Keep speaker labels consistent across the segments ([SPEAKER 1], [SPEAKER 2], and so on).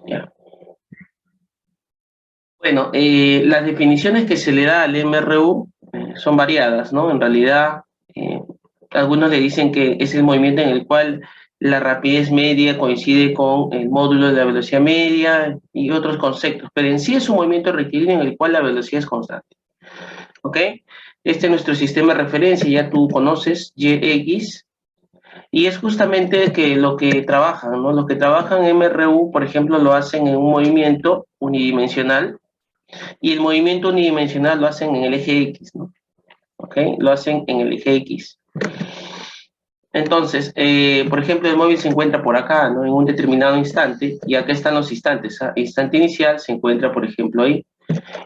[SPEAKER 1] Ya. Bueno, las definiciones que se le da al MRU son variadas, ¿no? En realidad, eh, algunos le dicen que es el movimiento en el cual la rapidez media coincide con el módulo de la velocidad media y otros conceptos, pero en sí es un movimiento rectilíneo en el cual la velocidad es constante, ¿ok? Este es nuestro sistema de referencia, ya tú conoces, YX, y es justamente que lo que trabajan, ¿no? Lo que trabajan en MRU, por ejemplo, lo hacen en un movimiento unidimensional, y el movimiento unidimensional lo hacen en el eje X, ¿no? ¿Ok? Lo hacen en el eje X. Entonces, por ejemplo, el móvil se encuentra por acá, ¿no? En un determinado instante, y acá están los instantes. ¿Ah? Instante inicial se encuentra, por ejemplo, ahí,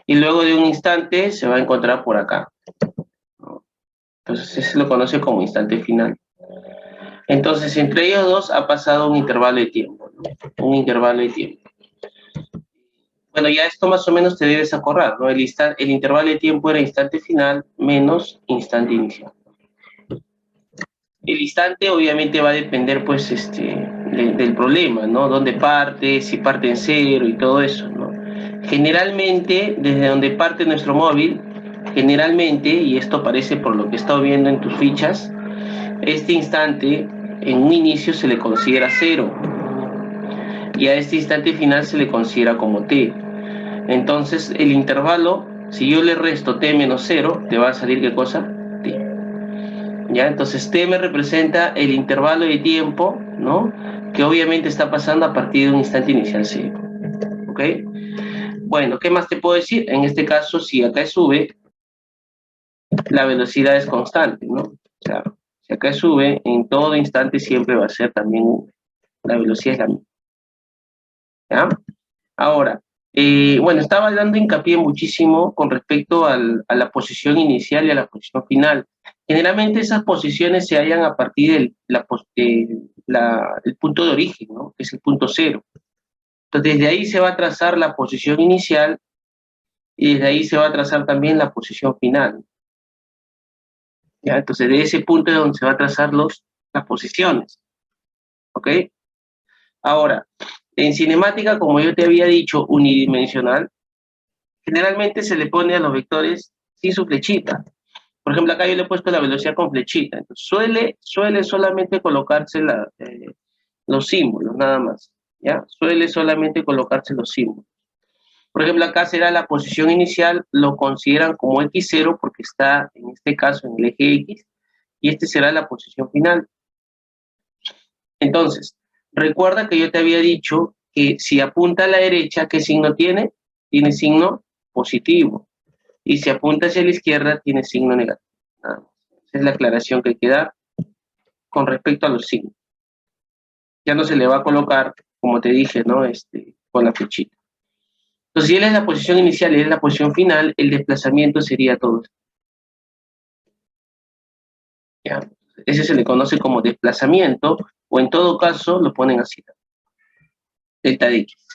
[SPEAKER 1] y luego de un instante se va a encontrar por acá, ¿no? Entonces, se lo conoce como instante final. Entonces, entre ellos dos ha pasado un intervalo de tiempo, ¿no? Un intervalo de tiempo. Bueno, ya esto más o menos te debes acordar, ¿no? El intervalo de tiempo era instante final menos instante inicial. El instante obviamente va a depender, pues, del problema, ¿no? Dónde parte, si parte en cero y todo eso, ¿no? Generalmente, desde donde parte nuestro móvil, generalmente, y esto aparece por lo que he estado viendo en tus fichas, este instante en un inicio se le considera cero, y a este instante final se le considera como t. Entonces, el intervalo, si yo le resto t menos 0, te va a salir ¿qué cosa? T. ¿Ya? Entonces, t me representa el intervalo de tiempo, ¿no? Que obviamente está pasando a partir de un instante inicial 0. ¿Ok? Bueno, ¿qué más te puedo decir? En este caso, si acá es v, la velocidad es constante, ¿no? O sea, si acá es v, en todo instante siempre va a ser también v. La velocidad es la misma. ¿Ya? Ahora, bueno, estaba dando hincapié muchísimo con respecto a la posición inicial y a la posición final. Generalmente esas posiciones se hallan a partir del punto de origen, ¿no? Que es el punto cero. Entonces, desde ahí se va a trazar la posición inicial y desde ahí se va a trazar también la posición final. ¿Ya? Entonces, de ese punto es donde se va a trazar las posiciones. ¿Ok? Ahora, en cinemática, como yo te había dicho, unidimensional, generalmente se le pone a los vectores sin su flechita. Por ejemplo, acá yo le he puesto la velocidad con flechita. Entonces, suele solamente colocarse los símbolos, nada más. ¿Ya? Suele solamente colocarse los símbolos. Por ejemplo, acá será la posición inicial, lo consideran como X0 porque está, en este caso, en el eje X, y este será la posición final. Entonces, recuerda que yo te había dicho que si apunta a la derecha, ¿qué signo tiene? Tiene signo positivo. Y si apunta hacia la izquierda, tiene signo negativo. Nada más. Esa es la aclaración que hay que dar con respecto a los signos. Ya no se le va a colocar, como te dije, ¿no? Con la flechita. Entonces, si él es la posición inicial y él es la posición final, el desplazamiento sería todo. ¿Ya? Ese se le conoce como desplazamiento, o en todo caso lo ponen así, delta de x.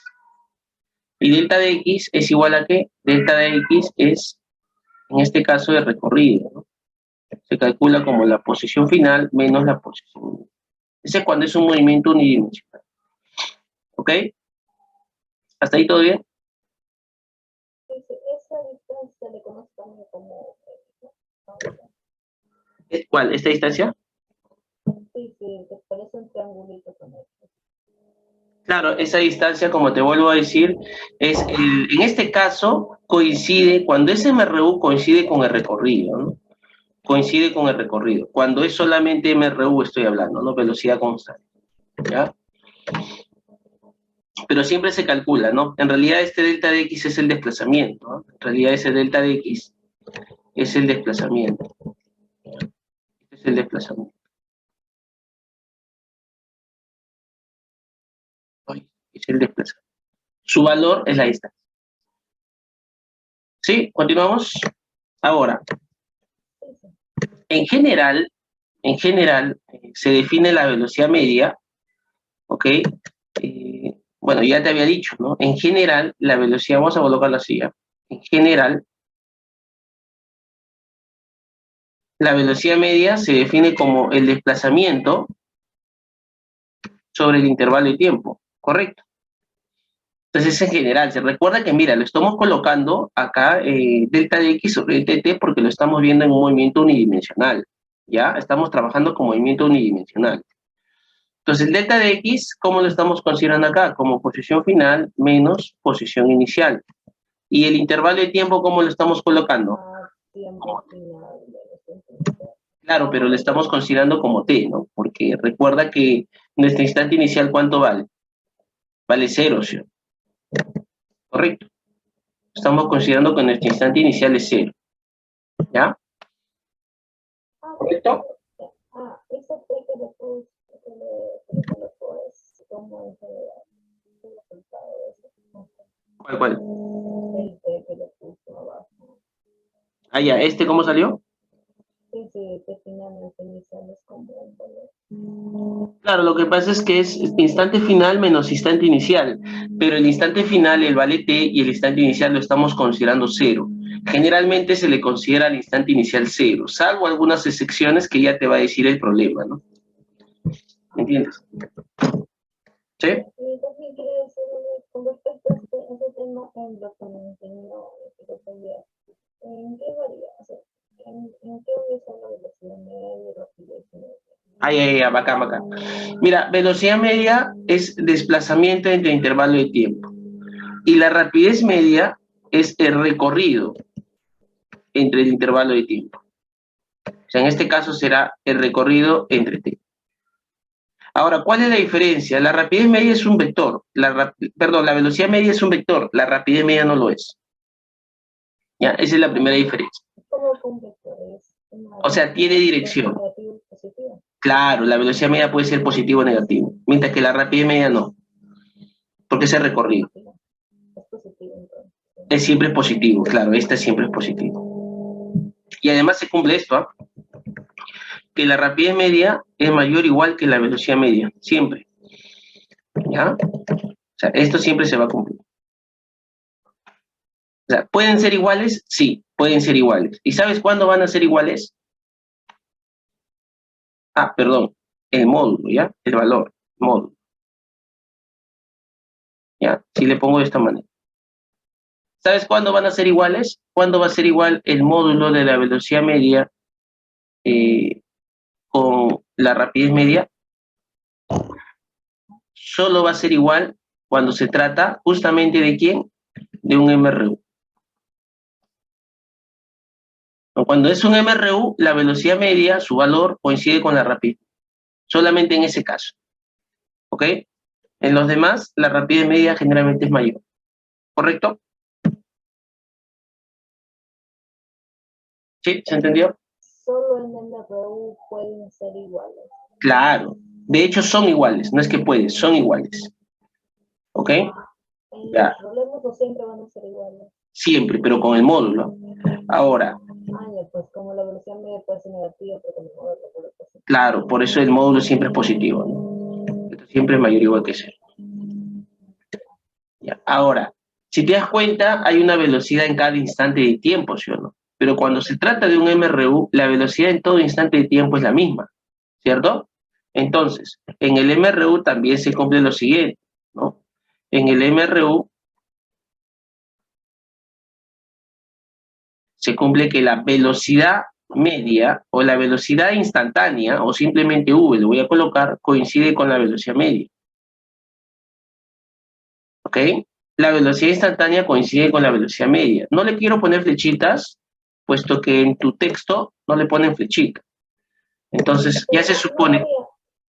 [SPEAKER 1] Y delta de x es igual a ¿qué? Delta de x es, en este caso, el recorrido, ¿no? Se calcula como la posición final menos la posición inicial. Ese es cuando es un movimiento unidimensional. ¿Ok? ¿Hasta ahí todo bien?
[SPEAKER 2] Esa distancia se le conoce también como...
[SPEAKER 1] ¿Cuál? ¿Esta distancia?
[SPEAKER 2] Sí, sí, que parece un triangulito con esto.
[SPEAKER 1] Claro, esa distancia, como te vuelvo a decir, en este caso coincide, cuando ese MRU coincide con el recorrido, ¿no? Coincide con el recorrido. Cuando es solamente MRU estoy hablando, ¿no? Velocidad constante, ¿ya? Pero siempre se calcula, ¿no? En realidad este delta de x es el desplazamiento, ¿no? En realidad ese delta de x es el desplazamiento. Este es el desplazamiento. Es el desplazamiento. Su valor es la distancia. ¿Sí? ¿Continuamos? Ahora, en general, se define la velocidad media, ¿ok? Bueno, ya te había dicho, ¿no? En general, la velocidad, vamos a colocarla así, ¿ya? En general, la velocidad media se define como el desplazamiento sobre el intervalo de tiempo, ¿correcto? Entonces, en general, se recuerda que, mira, lo estamos colocando acá, delta de x sobre delta de t, porque lo estamos viendo en un movimiento unidimensional, ¿ya? Estamos trabajando con movimiento unidimensional. Entonces, el delta de x, ¿cómo lo estamos considerando acá? Como posición final menos posición inicial. Y el intervalo de tiempo, ¿cómo lo estamos colocando?
[SPEAKER 2] Tiempo final menos tiempo inicial.
[SPEAKER 1] Claro, pero lo estamos considerando como t, ¿no? Porque recuerda que nuestro instante inicial, ¿cuánto vale? Vale 0, ¿sí? Correcto. Estamos considerando que nuestro instante inicial es 0. ¿Ya? ¿Correcto?
[SPEAKER 2] Esa T que le puse, que le colocó es como en general. El resultado de eso.
[SPEAKER 1] ¿Cuál?
[SPEAKER 2] El T que le puso abajo.
[SPEAKER 1] Ah, ya. ¿Este cómo salió?
[SPEAKER 2] Sí, T finalmente inicial es como un valor.
[SPEAKER 1] Claro, lo que pasa es que es instante final menos instante inicial, pero el instante final, el vale t, y el instante inicial lo estamos considerando 0. Generalmente se le considera el instante inicial 0, salvo algunas excepciones que ya te va a decir el problema, ¿no? ¿Entiendes? ¿Sí?
[SPEAKER 2] Y también quería decir, con respecto a ese tema, en lo que me enseñó, ¿en qué varía? O sea, ¿en qué hubiese la velocidad media y rapidez media?
[SPEAKER 1] Bacán. Mira, velocidad media es desplazamiento entre intervalo de tiempo. Y la rapidez media es el recorrido entre el intervalo de tiempo. O sea, en este caso será el recorrido entre t. Ahora, ¿cuál es la diferencia? La rapidez media es un vector. La velocidad media es un vector. La rapidez media no lo es. ¿Ya? Esa es la primera diferencia.
[SPEAKER 2] ¿Cómo con vectores?
[SPEAKER 1] O sea, tiene dirección.
[SPEAKER 2] Negativo y positivo.
[SPEAKER 1] Claro, la velocidad media puede ser positivo o negativo, mientras que la rapidez media no, porque es el recorrido.
[SPEAKER 2] Es positivo entonces.
[SPEAKER 1] Es siempre positivo, claro, esta siempre es positivo. Y además se cumple esto, ¿eh? Que la rapidez media es mayor o igual que la velocidad media, siempre. ¿Ya? O sea, esto siempre se va a cumplir. O sea, ¿pueden ser iguales? Sí, pueden ser iguales. ¿Y sabes cuándo van a ser iguales? Perdón, el módulo, ¿ya? El valor, módulo. ¿Ya? Si le pongo de esta manera. ¿Sabes cuándo van a ser iguales? ¿Cuándo va a ser igual el módulo de la velocidad media con la rapidez media? Solo va a ser igual cuando se trata justamente de ¿quién? De un MRU. Cuando es un MRU, la velocidad media, su valor, coincide con la rapidez. Solamente en ese caso. ¿Ok? En los demás, la rapidez media generalmente es mayor. ¿Correcto? ¿Sí? ¿Se entendió?
[SPEAKER 2] Solo en MRU pueden ser iguales.
[SPEAKER 1] Claro. De hecho, son iguales. No es que pueden, son iguales. ¿Ok?
[SPEAKER 2] Los problemas no siempre van a ser iguales.
[SPEAKER 1] Siempre, pero con el módulo. Ahora.
[SPEAKER 2] Ya, pues como la velocidad media puede ser negativa, pero con el módulo puede ser positivo.
[SPEAKER 1] Claro, por eso el módulo siempre es positivo, ¿no? Esto siempre es mayor o igual que 0. Ya. Ahora, si te das cuenta, hay una velocidad en cada instante de tiempo, ¿sí o no? Pero cuando se trata de un MRU, la velocidad en todo instante de tiempo es la misma, ¿cierto? Entonces, en el MRU también se cumple lo siguiente, ¿no? En el MRU se cumple que la velocidad media o la velocidad instantánea, o simplemente V, lo voy a colocar, coincide con la velocidad media. ¿Ok? La velocidad instantánea coincide con la velocidad media. No le quiero poner flechitas, puesto que en tu texto no le ponen flechita. Entonces, ya se supone...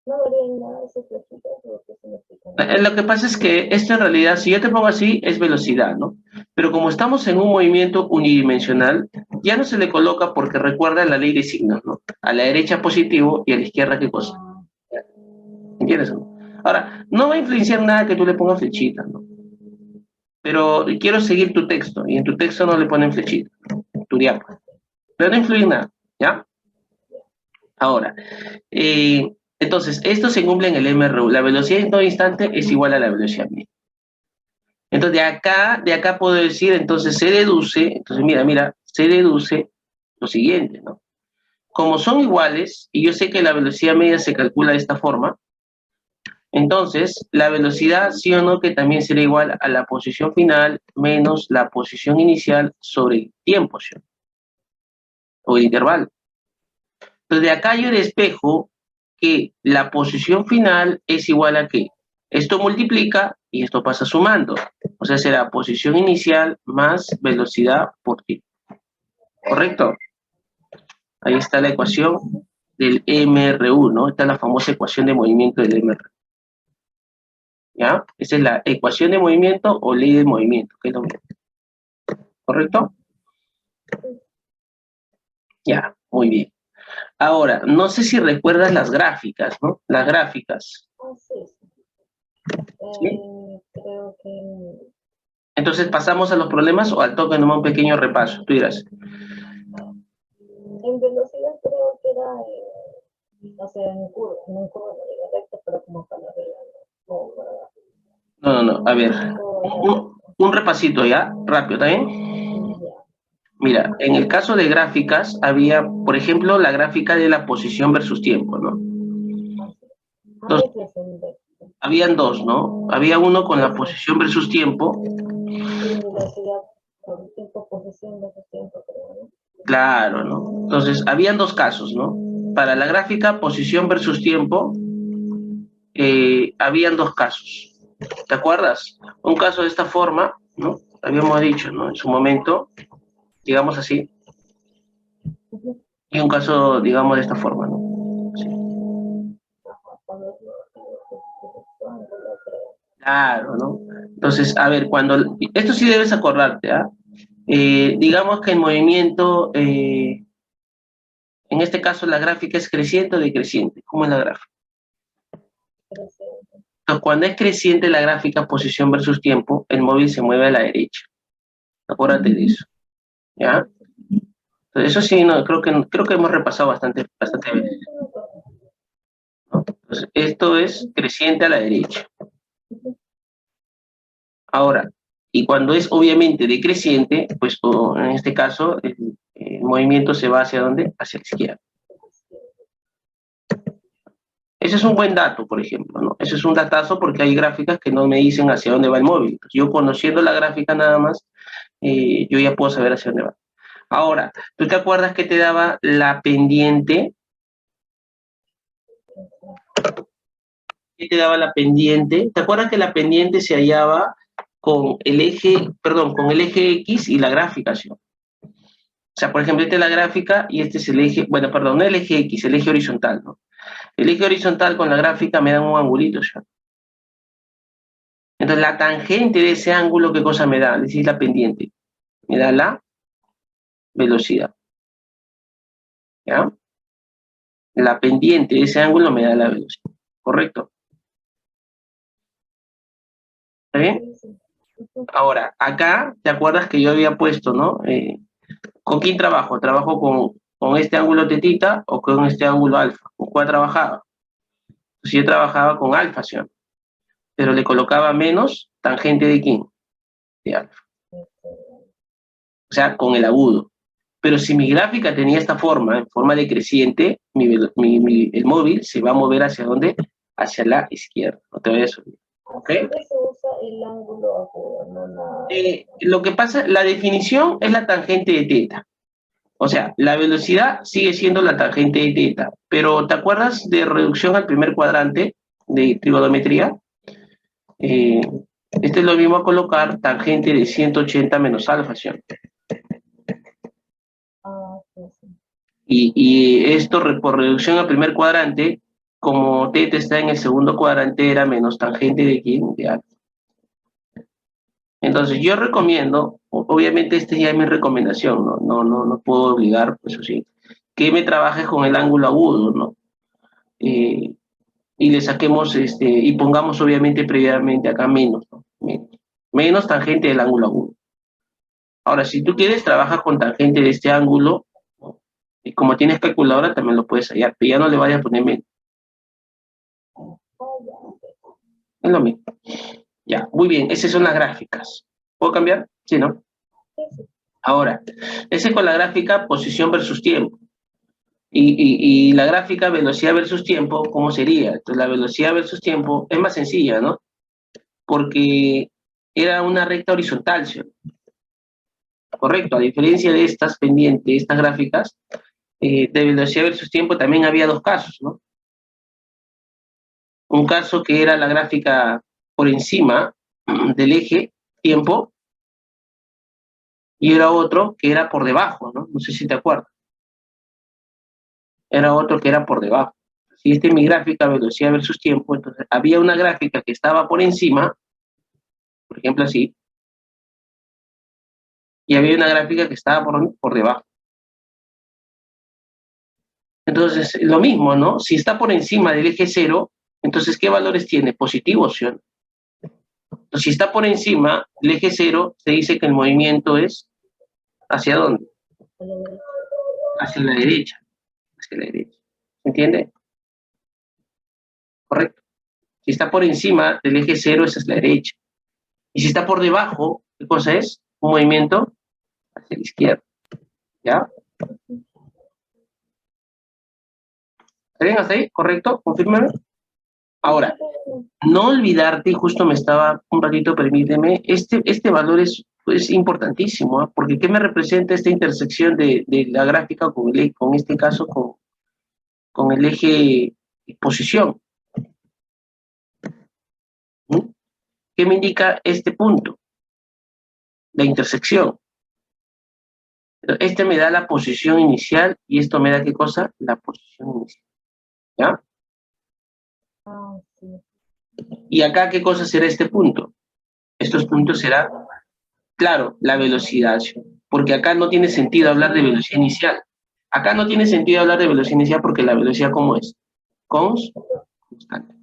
[SPEAKER 2] No varía nada esas flechitas, porque se me
[SPEAKER 1] Lo que pasa es que esto en realidad, si yo te pongo así, es velocidad, ¿no? Pero como estamos en un movimiento unidimensional, ya no se le coloca porque recuerda la ley de signos, ¿no? A la derecha positivo y a la izquierda, ¿qué cosa? ¿Entiendes? ¿No? Ahora, no va a influenciar nada que tú le pongas flechita, ¿no? Pero quiero seguir tu texto, y en tu texto no le ponen flechita, tu diapo. Pero no influye nada, ¿ya? Ahora, entonces, esto se cumple en el MRU. La velocidad en todo instante es igual a la velocidad media. Entonces, de acá puedo decir, entonces se deduce, entonces mira, se deduce lo siguiente, ¿no? Como son iguales, y yo sé que la velocidad media se calcula de esta forma, Entonces, la velocidad, sí o no, que también será igual a la posición final menos la posición inicial sobre el tiempo, ¿sí? O el intervalo. Entonces, de acá yo despejo que la posición final es igual a ¿qué? Esto multiplica y esto pasa sumando. O sea, será posición inicial más velocidad por tiempo. ¿Correcto? Ahí está la ecuación del MRU, ¿no? Esta es la famosa ecuación de movimiento del MRU. ¿Ya? Esa es la ecuación de movimiento o ley de movimiento, que es lo mismo. ¿Correcto? Ya, muy bien. Ahora, no sé si recuerdas las gráficas, ¿no? Las gráficas.
[SPEAKER 2] Sí.
[SPEAKER 1] ¿Sí?
[SPEAKER 2] Creo que
[SPEAKER 1] Entonces, ¿pasamos a los problemas o al toque nomás un pequeño repaso? Tú dirás.
[SPEAKER 2] en velocidad creo que era, o sea, en curva no digo recta, pero como paralela, ¿no?
[SPEAKER 1] No. A ver. Un repasito ya, rápido, ¿también? Mira, en el caso de gráficas, había, por ejemplo, la gráfica de la posición versus tiempo, ¿no? Entonces, habían dos, ¿no? Había uno con la posición versus tiempo.
[SPEAKER 2] Y velocidad por tiempo, posición versus tiempo, creo, ¿no?
[SPEAKER 1] Claro, ¿no? Entonces, habían dos casos, ¿no? Para la gráfica posición versus tiempo, habían dos casos. ¿Te acuerdas? Un caso de esta forma, ¿no? Habíamos dicho, ¿no? En su momento, digamos así. Y un caso, digamos, de esta forma, ¿no? Sí. Claro, ¿no? Entonces, a ver, cuando... Esto sí debes acordarte, ¿ah? Digamos que el movimiento, en este caso la gráfica es creciente o decreciente. ¿Cómo es la gráfica? Entonces, cuando es creciente la gráfica posición versus tiempo, el móvil se mueve a la derecha. Acuérdate de eso. ¿Ya? Entonces, eso sí, no, creo que hemos repasado bastante veces, ¿no? Entonces, esto es creciente a la derecha. Ahora, y cuando es obviamente decreciente, pues en este caso el movimiento se va hacia ¿dónde? Hacia la izquierda. Ese es un buen dato, por ejemplo, ¿no? Ese es un datazo porque hay gráficas que no me dicen hacia dónde va el móvil. Yo conociendo la gráfica nada más, yo ya puedo saber hacia dónde va. Ahora, ¿tú te acuerdas que te daba la pendiente? ¿Qué te daba la pendiente? ¿Te acuerdas que la pendiente se hallaba con el eje, perdón, con el eje X y la gráfica, ¿sí? O sea, por ejemplo, esta es la gráfica y este es el eje, bueno, perdón, no el eje X, el eje horizontal, ¿no? El eje horizontal con la gráfica me dan un angulito, ¿sí? Entonces, la tangente de ese ángulo, ¿qué cosa me da? Es decir, la pendiente. Me da la velocidad. ¿Ya? La pendiente de ese ángulo me da la velocidad. ¿Correcto? ¿Está bien? Ahora, acá, ¿te acuerdas que yo había puesto, ¿no? ¿Con quién trabajo? ¿Trabajo con este ángulo tetita o con este ángulo alfa? ¿Con cuál trabajaba? Pues yo trabajaba con alfa, ¿sí? Pero le colocaba menos tangente de quién? De alfa. O sea, con el agudo. Pero si mi gráfica tenía esta forma, en forma decreciente, el móvil se va a mover hacia dónde? Hacia la izquierda. No te vayas a olvidar. ¿Okay?
[SPEAKER 2] Se usa el ángulo agudo, no la...
[SPEAKER 1] Lo que pasa, la definición es la tangente de teta. O sea, la velocidad sigue siendo la tangente de teta. Pero ¿te acuerdas de reducción al primer cuadrante de trigonometría? Este es lo mismo a colocar tangente de 180 menos alfa, ¿sí? Y esto por reducción al primer cuadrante, como teta está en el segundo cuadrante, era menos tangente de quién? De alfa. Entonces yo recomiendo, obviamente esta ya es mi recomendación, no puedo obligar, pues eso sí, que me trabajes con el ángulo agudo, ¿no? Y le saquemos, y pongamos obviamente previamente acá menos, ¿no? Menos tangente del ángulo agudo. Ahora, si tú quieres, trabaja con tangente de este ángulo, ¿no? Y como tienes calculadora, también lo puedes hallar, pero ya no le vayas a poner menos. Es lo mismo. Ya, muy bien, esas son las gráficas. ¿Puedo cambiar? Sí, ¿no? Ahora, ese con la gráfica posición versus tiempo. Y la gráfica velocidad versus tiempo, ¿cómo sería? Entonces la velocidad versus tiempo es más sencilla, ¿no? Porque era una recta horizontal, ¿sí? Correcto, a diferencia de estas pendientes, estas gráficas, de velocidad versus tiempo también había dos casos, ¿no? Un caso que era la gráfica por encima del eje tiempo y era otro que era por debajo, ¿no? No sé si te acuerdas. Era otro que era por debajo. Si esta es mi gráfica velocidad versus tiempo, entonces había una gráfica que estaba por encima, por ejemplo así, y había una gráfica que estaba por debajo. Entonces, lo mismo, ¿no? Si está por encima del eje cero, entonces, ¿qué valores tiene? ¿Positivos, ¿sí? Entonces, si está por encima del eje cero, se dice que el movimiento es ¿hacia dónde? Hacia la derecha. Hacia la derecha. ¿Se entiende? Correcto. Si está por encima del eje cero, esa es la derecha. Y si está por debajo, ¿qué cosa es? Un movimiento hacia la izquierda. ¿Ya? ¿Está bien hasta ahí? ¿Correcto? Confírmame. Ahora, no olvidarte, justo me estaba un ratito, permíteme, este valor es importantísimo, ¿eh? Porque ¿qué me representa esta intersección de la gráfica con este caso, con el eje posición? ¿Mm? ¿Qué me indica este punto? La intersección. Este me da la posición inicial y esto me da ¿qué cosa? La posición inicial. ¿Ya?
[SPEAKER 2] Ah, sí.
[SPEAKER 1] ¿Y acá qué cosa será este punto? Estos puntos será, claro, la velocidad, ¿sí? Porque acá no tiene sentido hablar de velocidad inicial. Acá no tiene sentido hablar de velocidad inicial porque la velocidad, ¿cómo es? Constante.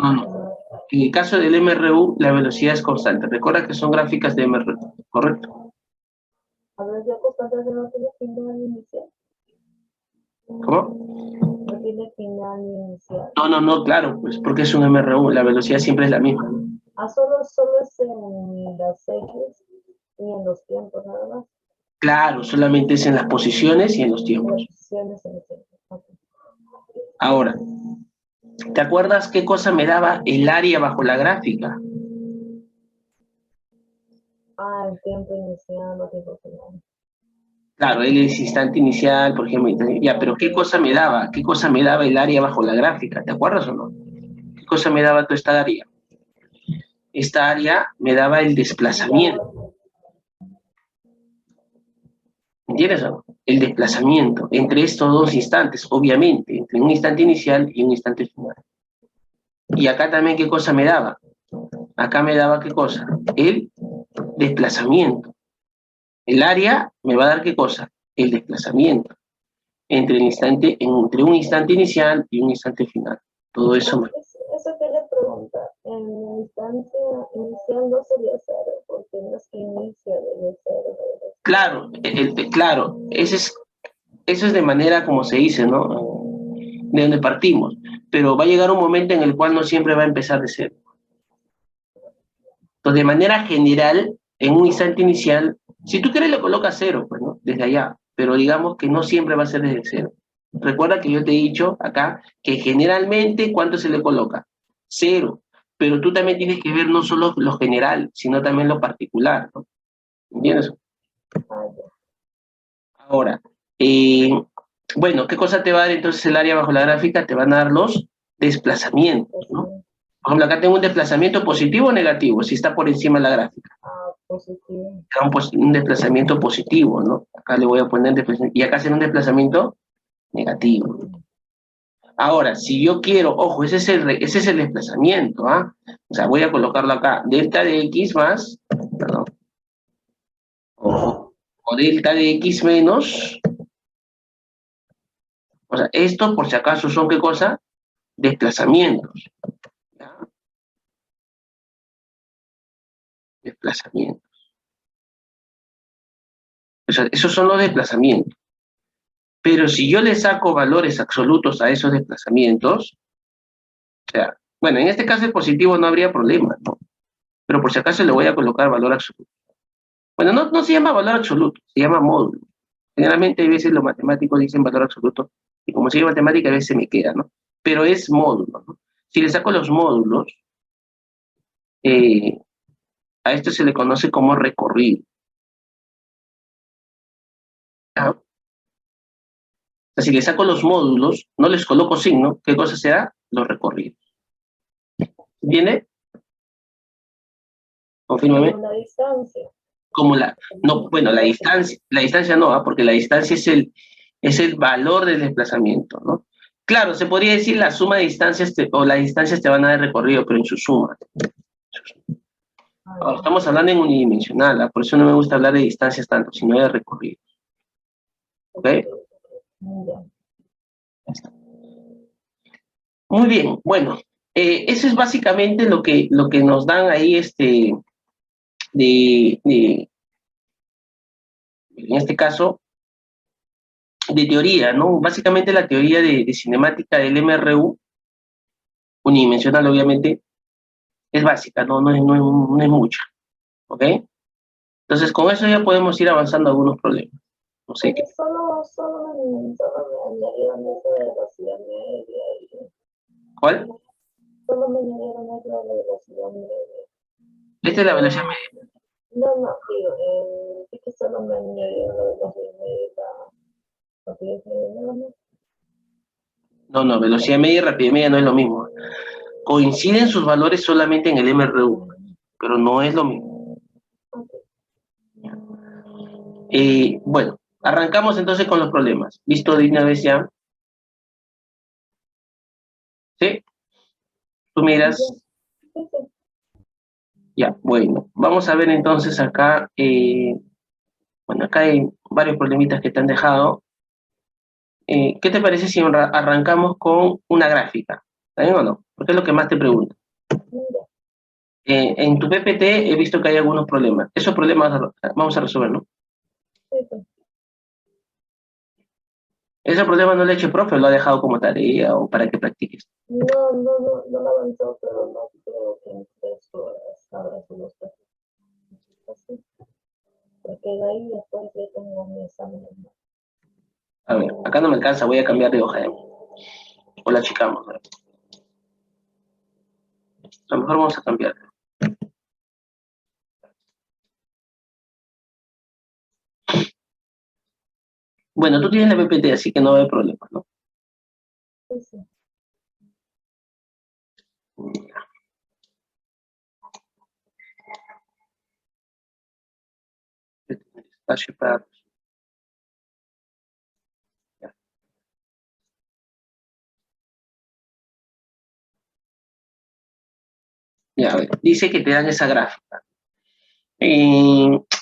[SPEAKER 1] No, no. En el caso del MRU, la velocidad es constante. Recuerda que son gráficas de MRU, ¿correcto?
[SPEAKER 2] A ver, ya constante no tiene final inicial.
[SPEAKER 1] ¿Cómo?
[SPEAKER 2] No tiene final inicial.
[SPEAKER 1] No, claro, pues porque es un MRU, la velocidad siempre es la misma.
[SPEAKER 2] Ah, solo es en las X y en los tiempos nada más.
[SPEAKER 1] Claro, solamente es en las posiciones y en los tiempos.
[SPEAKER 2] Las posiciones en los tiempos. Okay.
[SPEAKER 1] Ahora, ¿te acuerdas qué cosa me daba el área bajo la gráfica?
[SPEAKER 2] Ah, el tiempo inicial o tiempo final.
[SPEAKER 1] Claro, él es instante inicial, por ejemplo, ya, pero ¿qué cosa me daba? ¿Qué cosa me daba el área bajo la gráfica? ¿Te acuerdas o no? ¿Qué cosa me daba toda esta área? Esta área me daba el desplazamiento. ¿Entiendes o no? El desplazamiento entre estos dos instantes, obviamente, entre un instante inicial y un instante final. Y acá también, ¿qué cosa me daba? Acá me daba, ¿qué cosa? El desplazamiento. El área me va a dar, ¿qué cosa? El desplazamiento entre un instante inicial y un instante final. Todo eso me...
[SPEAKER 2] Eso que le pregunta, en la instancia inicial no sería cero, porque no es que inicia desde cero.
[SPEAKER 1] Claro, claro, eso es de manera como se dice, ¿no? De donde partimos. Pero va a llegar un momento en el cual no siempre va a empezar de cero. Entonces, de manera general, en un instante inicial, si tú quieres le colocas cero, pues, ¿no? Desde allá, pero digamos que no siempre va a ser desde cero. Recuerda que yo te he dicho acá que generalmente, ¿cuánto se le coloca? Cero. Pero tú también tienes que ver no solo lo general, sino también lo particular, ¿no? ¿Entiendes? Ahora, bueno, ¿qué cosa te va a dar entonces el área bajo la gráfica? Te van a dar los desplazamientos, ¿no? Por ejemplo, acá tengo un desplazamiento positivo o negativo, si está por encima de la gráfica.
[SPEAKER 2] Positivo.
[SPEAKER 1] Un desplazamiento positivo, ¿no? Acá le voy a poner desplazamiento, y acá será un desplazamiento negativo. Ahora, si yo quiero, ojo, ese es el desplazamiento, ¿ah? O sea, voy a colocarlo acá, delta de x más, perdón, o delta de x menos, o sea, esto por si acaso son, ¿qué cosa? Desplazamientos. ¿Ya? Desplazamientos. O sea, esos son los desplazamientos. Pero si yo le saco valores absolutos a esos desplazamientos, o sea, bueno, en este caso el positivo no habría problema, ¿no? Pero por si acaso le voy a colocar valor absoluto. Bueno, no se llama valor absoluto, se llama módulo. Generalmente a veces los matemáticos dicen valor absoluto, y como sigue matemática a veces se me queda, ¿no? Pero es módulo, ¿no? Si le saco los módulos, a esto se le conoce como recorrido. ¿Ah? O sea, si le saco los módulos, no les coloco signo, ¿qué cosa será? Los recorridos. ¿Viene? Confírmame.
[SPEAKER 2] Como la distancia.
[SPEAKER 1] Como no, bueno, la distancia no, porque la distancia es el valor del desplazamiento, ¿no? Claro, se podría decir la suma de distancias o las distancias te van a dar recorrido, pero en su suma. Ahora, estamos hablando en unidimensional, ¿eh? Por eso no me gusta hablar de distancias tanto, sino de recorrido. ¿Ok? Muy bien, bueno, eso es básicamente lo que nos dan ahí en este caso, de teoría, ¿no? Básicamente la teoría de cinemática del MRU, unidimensional obviamente, es básica, no es mucha, ¿ok? Entonces con eso ya podemos ir avanzando a algunos problemas. No sé qué.
[SPEAKER 2] Solo me añadieron eso de velocidad media y
[SPEAKER 1] ¿Cuál?
[SPEAKER 2] solo me añadieron eso de la velocidad media.
[SPEAKER 1] Esta es la velocidad media.
[SPEAKER 2] No, digo, es que solo me añadieron la velocidad media y la rapidez media, nada más.
[SPEAKER 1] No, velocidad media y rapidez media no es lo mismo. Coinciden sus valores solamente en el MRU, pero no es lo mismo. Bueno, arrancamos entonces con los problemas. ¿Listo de una vez ya? ¿Sí? Tú miras. Ya, bueno. Vamos a ver entonces acá. Bueno, acá hay varios problemitas que te han dejado. ¿Qué te parece si arrancamos con una gráfica? ¿Está bien o no? Porque es lo que más te pregunto. En tu PPT he visto que hay algunos problemas. Esos problemas vamos a resolver, ¿no? Ese problema no le ha hecho el profe, lo ha dejado como tarea o para que practiques.
[SPEAKER 2] No lo avanzó, pero no creo que en 3 horas habrá solución. Así. Porque de ahí después ya tengo mi examen.
[SPEAKER 1] A ver, acá no me alcanza, voy a cambiar de hoja. O la achicamos. A lo mejor vamos a cambiar. Bueno, tú tienes la PPT, así que no va a haber problema, ¿no?
[SPEAKER 2] Sí.
[SPEAKER 1] Espacio para... Ya, a ver, dice que te dan esa gráfica.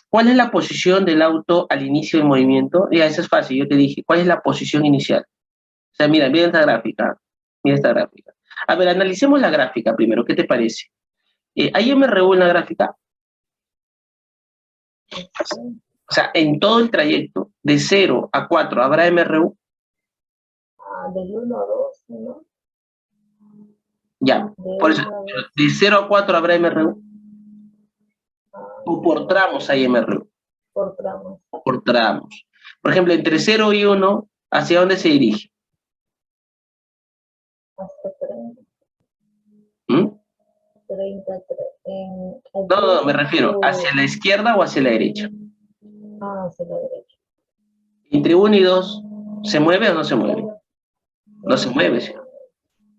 [SPEAKER 1] ¿Cuál es la posición del auto al inicio del movimiento? Ya, eso es fácil, yo te dije, ¿cuál es la posición inicial? O sea, mira esta gráfica, mira esta gráfica. A ver, analicemos la gráfica primero, ¿qué te parece? ¿Hay MRU en la gráfica? O sea, en todo el trayecto, de 0 a 4, ¿habrá MRU?
[SPEAKER 2] Del 1 a 2, ¿no?
[SPEAKER 1] Ya, por eso, de 0 a 4 habrá MRU. O por tramos hay MRU.
[SPEAKER 2] Por tramos.
[SPEAKER 1] Por tramos. Por ejemplo, entre 0 y 1, ¿hacia dónde se dirige?
[SPEAKER 2] Hasta 30.
[SPEAKER 1] ¿Mm?
[SPEAKER 2] 33.
[SPEAKER 1] No, me refiero, ¿hacia la izquierda o hacia la derecha?
[SPEAKER 2] Hacia la derecha.
[SPEAKER 1] Entre 1 y 2, ¿se mueve o no se mueve? No se mueve, ¿sí?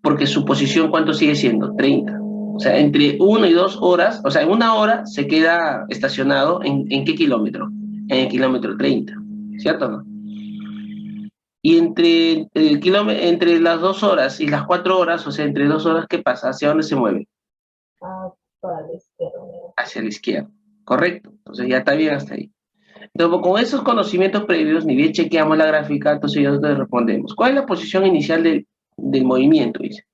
[SPEAKER 1] Porque su posición, ¿cuánto sigue siendo? 30. O sea, entre 1 y 2 horas, o sea, en 1 hora se queda estacionado ¿en qué kilómetro? En el kilómetro 30, ¿cierto o no? Y entre las 2 horas y las 4 horas, o sea, entre 2 horas, ¿qué pasa? ¿Hacia dónde se mueve?
[SPEAKER 2] Para la izquierda.
[SPEAKER 1] Hacia la izquierda, correcto. Entonces ya está bien hasta ahí. Entonces, con esos conocimientos previos, ni bien chequeamos la gráfica, entonces ya nosotros respondemos. ¿Cuál es la posición inicial del movimiento? Dice.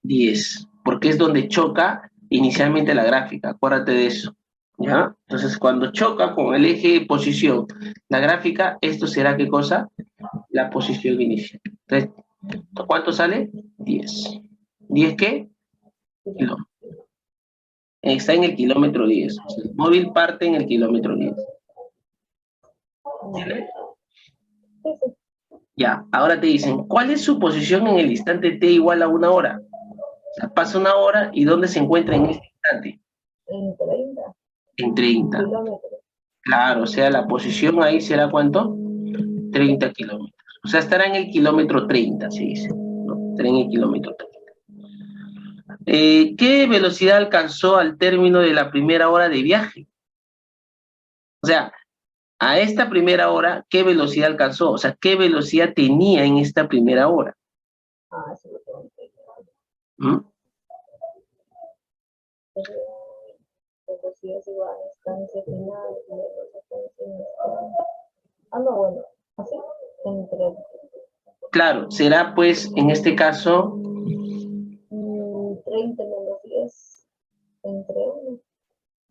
[SPEAKER 1] 10, porque es donde choca inicialmente la gráfica, acuérdate de eso. ¿Ya? Entonces, cuando choca con el eje de posición la gráfica, esto será ¿qué cosa? La posición inicial. Entonces, ¿cuánto sale? 10. ¿10 qué? Kilómetros. Está en el kilómetro 10. O sea, el móvil parte en el kilómetro 10. ¿Entiendes?
[SPEAKER 2] Sí, sí.
[SPEAKER 1] Ya, ahora te dicen, ¿cuál es su posición en el instante t igual a 1 hora? O sea, pasa 1 hora y ¿dónde se encuentra en este instante?
[SPEAKER 2] En 30
[SPEAKER 1] En 30.
[SPEAKER 2] kilómetros.
[SPEAKER 1] Claro, o sea, la posición ahí será ¿cuánto? 30 kilómetros. O sea, estará en el kilómetro 30, se dice, ¿no? Estará en el kilómetro 30. ¿Qué velocidad alcanzó al término de la primera hora de viaje? O sea, a esta primera hora, ¿qué velocidad alcanzó? O sea, ¿qué velocidad tenía en esta primera hora?
[SPEAKER 2] Ah, sí, lo tengo que
[SPEAKER 1] ¿Mm?
[SPEAKER 2] velocidad igual a distancia final, ah, no, bueno, así, entre
[SPEAKER 1] Claro, será pues en este caso
[SPEAKER 2] 30 menos 10, entre 1,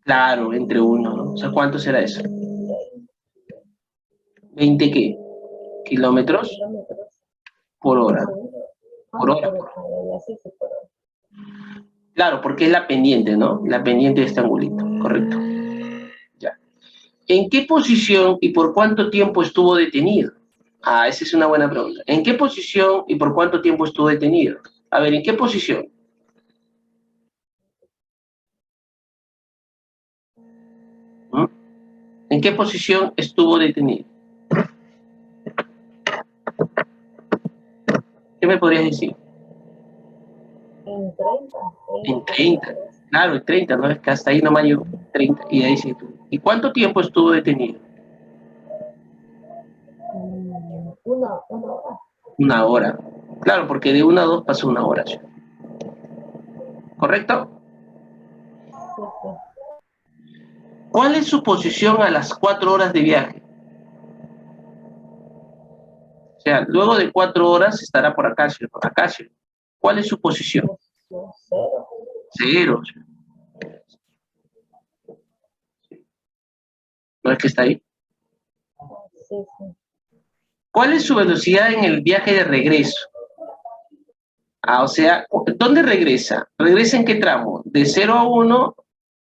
[SPEAKER 1] claro, entre 1, ¿no? O sea, ¿cuánto será eso? 20 qué? Kilómetros
[SPEAKER 2] kilómetros
[SPEAKER 1] por
[SPEAKER 2] por
[SPEAKER 1] hora.
[SPEAKER 2] segundo.
[SPEAKER 1] Por
[SPEAKER 2] Ah,
[SPEAKER 1] hora.
[SPEAKER 2] por hora, así se puede.
[SPEAKER 1] Claro, porque es la pendiente, ¿no? La pendiente de este angulito, correcto. Ya. ¿En qué posición y por cuánto tiempo estuvo detenido? Ah, esa es una buena pregunta. ¿En qué posición y por cuánto tiempo estuvo detenido? A ver, ¿en qué posición? ¿Mm? ¿En qué posición estuvo detenido? ¿Qué me podrías decir?
[SPEAKER 2] En 30,
[SPEAKER 1] En 30. Claro, en 30, ¿no? Es que hasta ahí nomás yo, 30. Y ahí sí tú. ¿Y cuánto tiempo estuvo detenido?
[SPEAKER 2] una hora.
[SPEAKER 1] 1 hora. Claro, porque de 1 a 2 pasó 1 hora. ¿Sí? ¿Correcto?
[SPEAKER 2] Sí, sí.
[SPEAKER 1] ¿Cuál es su posición a las 4 horas de viaje? O sea, luego de 4 horas estará por acá, ¿sí? Por acá, ¿sí? ¿Cuál es su posición?
[SPEAKER 2] Posición cero.
[SPEAKER 1] 0. ¿No es que está ahí?
[SPEAKER 2] Sí, sí.
[SPEAKER 1] ¿Cuál es su velocidad en el viaje de regreso? Ah, o sea, ¿dónde regresa? ¿Regresa en qué tramo? ¿De 0 a 1,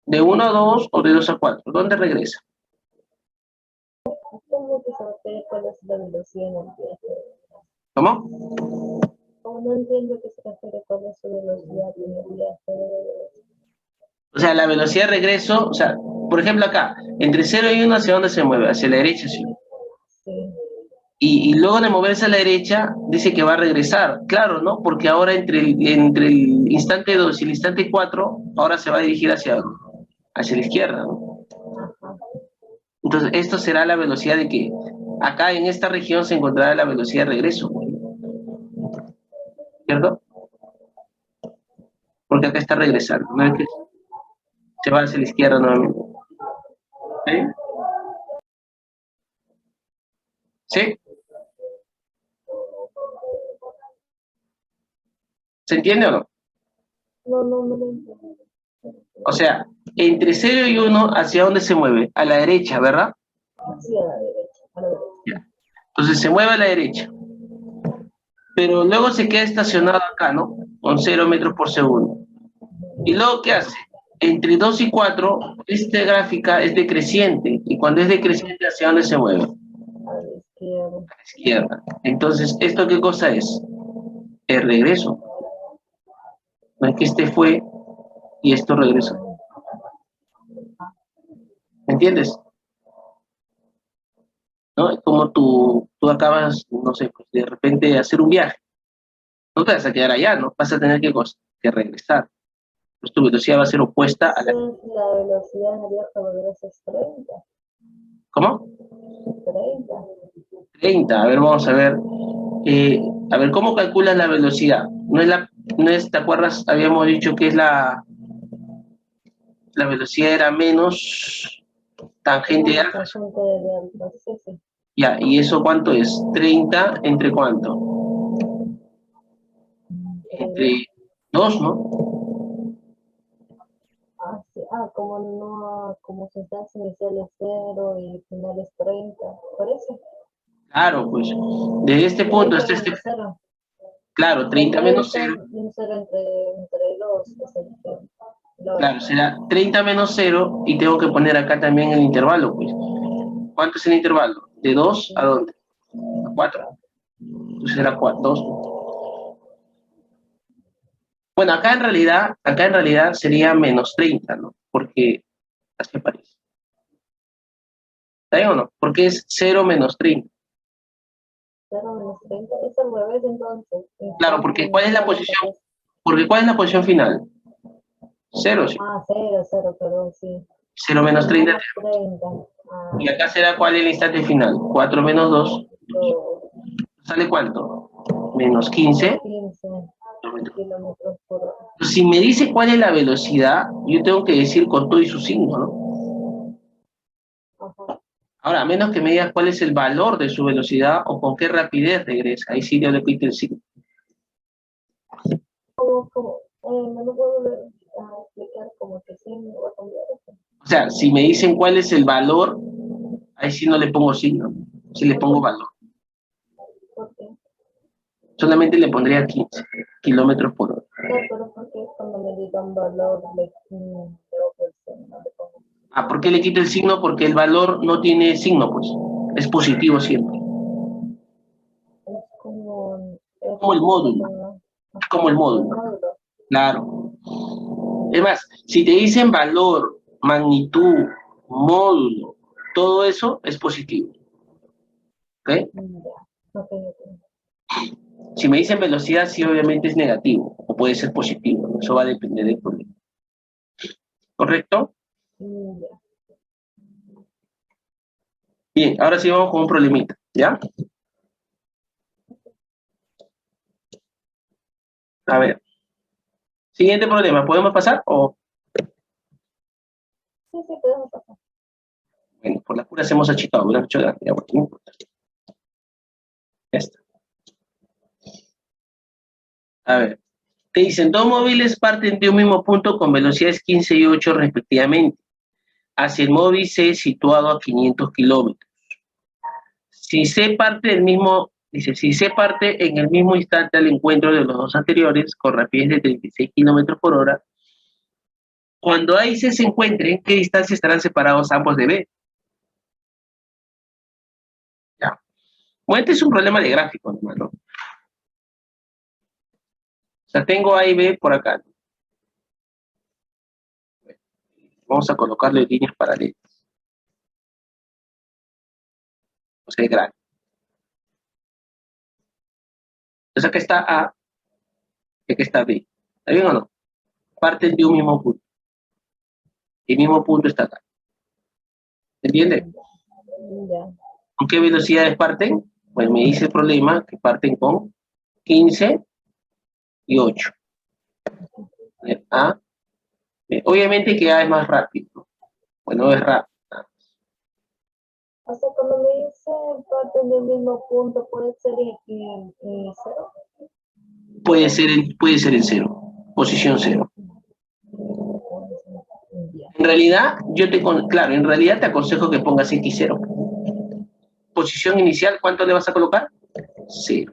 [SPEAKER 1] de 1 a 2 o de 2 a 4? ¿Dónde regresa?
[SPEAKER 2] ¿Cómo que se refiere cuál es la velocidad en el viaje?
[SPEAKER 1] ¿Cómo?
[SPEAKER 2] Como no entiendo qué se refiere cuál es su velocidad en el viaje.
[SPEAKER 1] O sea, la velocidad de regreso, o sea, por ejemplo acá, entre 0 y 1, ¿hacia dónde se mueve? Hacia la derecha, sí.
[SPEAKER 2] Sí.
[SPEAKER 1] Y luego de moverse a la derecha, dice que va a regresar. Claro, ¿no? Porque ahora entre el instante 2 y el instante 4, ahora se va a dirigir hacia la izquierda, ¿no?
[SPEAKER 2] Ajá.
[SPEAKER 1] Entonces, esto será la velocidad de que acá en esta región se encontrará la velocidad de regreso, ¿cierto? Porque acá está regresando, no es que se va hacia la izquierda nuevamente. ¿Sí? ¿Sí? ¿Se entiende o no?
[SPEAKER 2] No, no, no lo entiendo.
[SPEAKER 1] O sea, entre 0 y 1, ¿hacia dónde se mueve? A la derecha, ¿verdad?
[SPEAKER 2] Hacia la derecha, a la derecha.
[SPEAKER 1] Ya. Entonces se mueve a la derecha. Pero luego se queda estacionado acá, ¿no? Con 0 metros por segundo. ¿Y luego qué hace? Entre 2 y 4, esta gráfica es decreciente. Y cuando es decreciente, ¿hacia dónde se mueve?
[SPEAKER 2] A la izquierda.
[SPEAKER 1] A la izquierda. Entonces, ¿esto qué cosa es? El regreso. No es que este fue y esto regresó. ¿Me entiendes? ¿No? Es como tú acabas, no sé, pues de repente hacer un viaje. No te vas a quedar allá, ¿no? Vas a tener que regresar. Pues tu velocidad va a ser opuesta a la...
[SPEAKER 2] Entonces, la velocidad de viaje de regreso es 30.
[SPEAKER 1] ¿Cómo?
[SPEAKER 2] 30.
[SPEAKER 1] 30. A ver, vamos a ver, ¿cómo calculas la velocidad? ¿Te acuerdas? Habíamos dicho que es la velocidad era menos tangente de
[SPEAKER 2] Menos
[SPEAKER 1] alfa.
[SPEAKER 2] tangente de alfa. Sí, sí.
[SPEAKER 1] Ya, ¿y eso cuánto es? 30 entre cuánto?
[SPEAKER 2] Entre
[SPEAKER 1] Entre 2, ¿no?
[SPEAKER 2] sí. Como no, como su tasa inicial es 0 y el final es 30. ¿Por eso?
[SPEAKER 1] Claro, pues, de este punto
[SPEAKER 2] 30
[SPEAKER 1] hasta
[SPEAKER 2] menos 0.
[SPEAKER 1] claro,
[SPEAKER 2] O
[SPEAKER 1] 30 menos
[SPEAKER 2] 30
[SPEAKER 1] 0,
[SPEAKER 2] menos 0 entre 2 es el
[SPEAKER 1] claro, será 30 menos 0 y tengo que poner acá también el intervalo, pues. ¿Cuánto es el intervalo? ¿De 2 a dónde? A 4. Entonces era 4, 2. Bueno, acá en realidad sería menos 30, ¿no? Porque, así parece. ¿Está bien o no? Porque es 0 menos 30.
[SPEAKER 2] 0 menos 30 es al revés entonces.
[SPEAKER 1] Claro, porque ¿cuál es la posición? Porque ¿cuál es la posición final? 0, sí.
[SPEAKER 2] Ah, 0, 0, perdón, sí.
[SPEAKER 1] 0 menos 30.
[SPEAKER 2] Menos 30. Ah,
[SPEAKER 1] Y acá será ¿cuál es el instante final? 4 menos 2.
[SPEAKER 2] 2,
[SPEAKER 1] ¿Sale cuánto? Menos 15.
[SPEAKER 2] 15 kilómetros por hora.
[SPEAKER 1] Si me dice cuál es la velocidad, yo tengo que decir con todo y su signo, ¿no?
[SPEAKER 2] Ajá.
[SPEAKER 1] Ahora, a menos que me digas cuál es el valor de su velocidad o con qué rapidez regresa. Ahí sí yo le quito el signo.
[SPEAKER 2] ¿Cómo? No me puedo explicar como que sí me va a cambiar eso.
[SPEAKER 1] O sea, si me dicen cuál es el valor, ahí sí no le pongo signo. Sí le pongo valor.
[SPEAKER 2] ¿Por qué?
[SPEAKER 1] Solamente le pondría 15 kilómetros por hora.
[SPEAKER 2] No, pero porque cuando me digan valor debo pensar, no le pongo.
[SPEAKER 1] Ah, ¿por qué le quito el signo? Porque el valor no tiene signo, pues. Es positivo siempre.
[SPEAKER 2] Es como,
[SPEAKER 1] Como el módulo. Es como el módulo.
[SPEAKER 2] módulo.
[SPEAKER 1] Claro. Es más, si te dicen valor, magnitud, módulo, todo eso es positivo. ¿Ok?
[SPEAKER 2] Ya, ok, ok.
[SPEAKER 1] Si me dicen velocidad, sí, obviamente es negativo, o puede ser positivo, ¿no? Eso va a depender del problema. ¿Correcto?
[SPEAKER 2] Ya.
[SPEAKER 1] Bien, ahora sí vamos con un problemita, ¿ya? A ver. Siguiente problema, ¿podemos pasar? O,
[SPEAKER 2] Sí, sí, podemos pasar.
[SPEAKER 1] bueno, por las puras hemos achicado, hubiera hecho grande, ya, bueno, no importa. Ya está. A ver. Te dicen, dos móviles parten de un mismo punto con velocidades 15 y 8 respectivamente, hacia el móvil C situado a 500 kilómetros. Si C parte del mismo, dice, si C parte en el mismo instante al encuentro de los dos anteriores con rapidez de 36 kilómetros por hora, cuando A y C se encuentren, ¿qué distancia estarán separados ambos de B? Ya. Bueno, este es un problema de gráfico, hermano. O sea, tengo A y B por acá. Vamos a colocarle líneas paralelas. O sea, gráfico. Entonces acá está A y acá está B. ¿Está bien o no? Parten de un mismo punto. El mismo punto está acá. ¿Entiendes?
[SPEAKER 2] Ya.
[SPEAKER 1] ¿Con qué velocidades parten? Pues me dice el problema que parten con 15 y 8. A, obviamente que A es más rápido. Bueno, es rápido.
[SPEAKER 2] O sea, cuando me dice parten del mismo punto, ¿puede ser en 0?
[SPEAKER 1] Puede ser en 0, posición 0.
[SPEAKER 2] Ya.
[SPEAKER 1] En realidad, claro, en realidad te aconsejo que pongas X0. Posición inicial, ¿cuánto le vas a colocar? 0.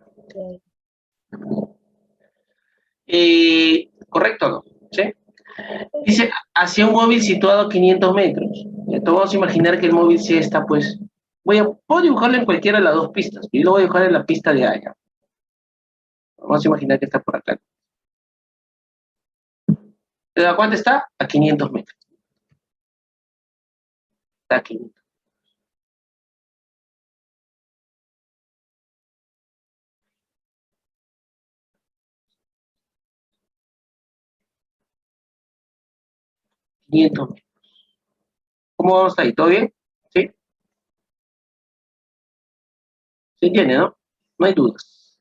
[SPEAKER 1] ¿Correcto o no? ¿Sí? Dice, hacia un móvil situado a 500 metros. Entonces vamos a imaginar que el móvil sí está, pues, puedo dibujarlo en cualquiera de las dos pistas. Yo lo voy a dibujar en la pista de A. Vamos a imaginar que está por acá. ¿A cuánto está? A 500 metros. Está a 500. ¿Cómo vamos ahí? ¿Todo bien? ¿Sí? ¿Se entiende, no? No hay dudas.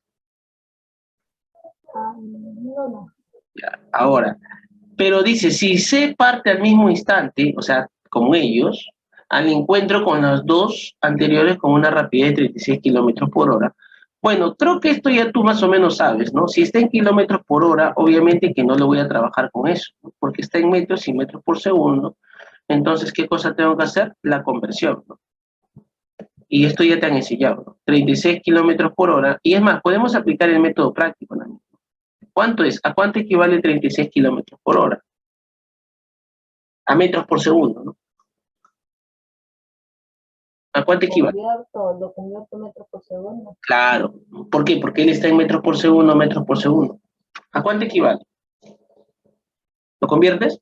[SPEAKER 2] No.
[SPEAKER 1] Ya, ahora, pero dice, si C parte al mismo instante, o sea, como ellos, al encuentro con los dos anteriores con una rapidez de 36 kilómetros por hora. Bueno, creo que esto ya tú más o menos sabes, ¿no? Si está en kilómetros por hora, obviamente que no lo voy a trabajar con eso, ¿no? Porque está en metros y metros por segundo. Entonces, ¿qué cosa tengo que hacer? La conversión, ¿no? Y esto ya te han enseñado, ¿no? 36 kilómetros por hora. Y es más, podemos aplicar el método práctico, ¿no? ¿Cuánto es? ¿A cuánto equivale 36 kilómetros por hora? A metros por segundo, ¿no? ¿A cuánto equivale?
[SPEAKER 2] Lo convierto en metros por segundo.
[SPEAKER 1] Claro. ¿Por qué? Porque él está en metros por segundo, metros por segundo. ¿A cuánto equivale? ¿Lo conviertes?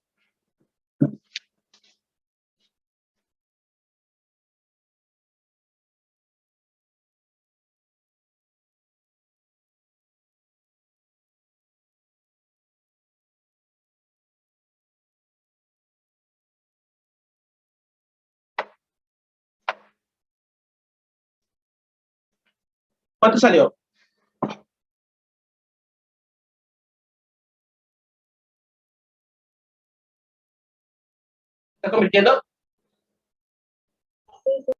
[SPEAKER 1] ¿Cuánto salió? ¿Está convirtiendo?
[SPEAKER 2] Sí, sí.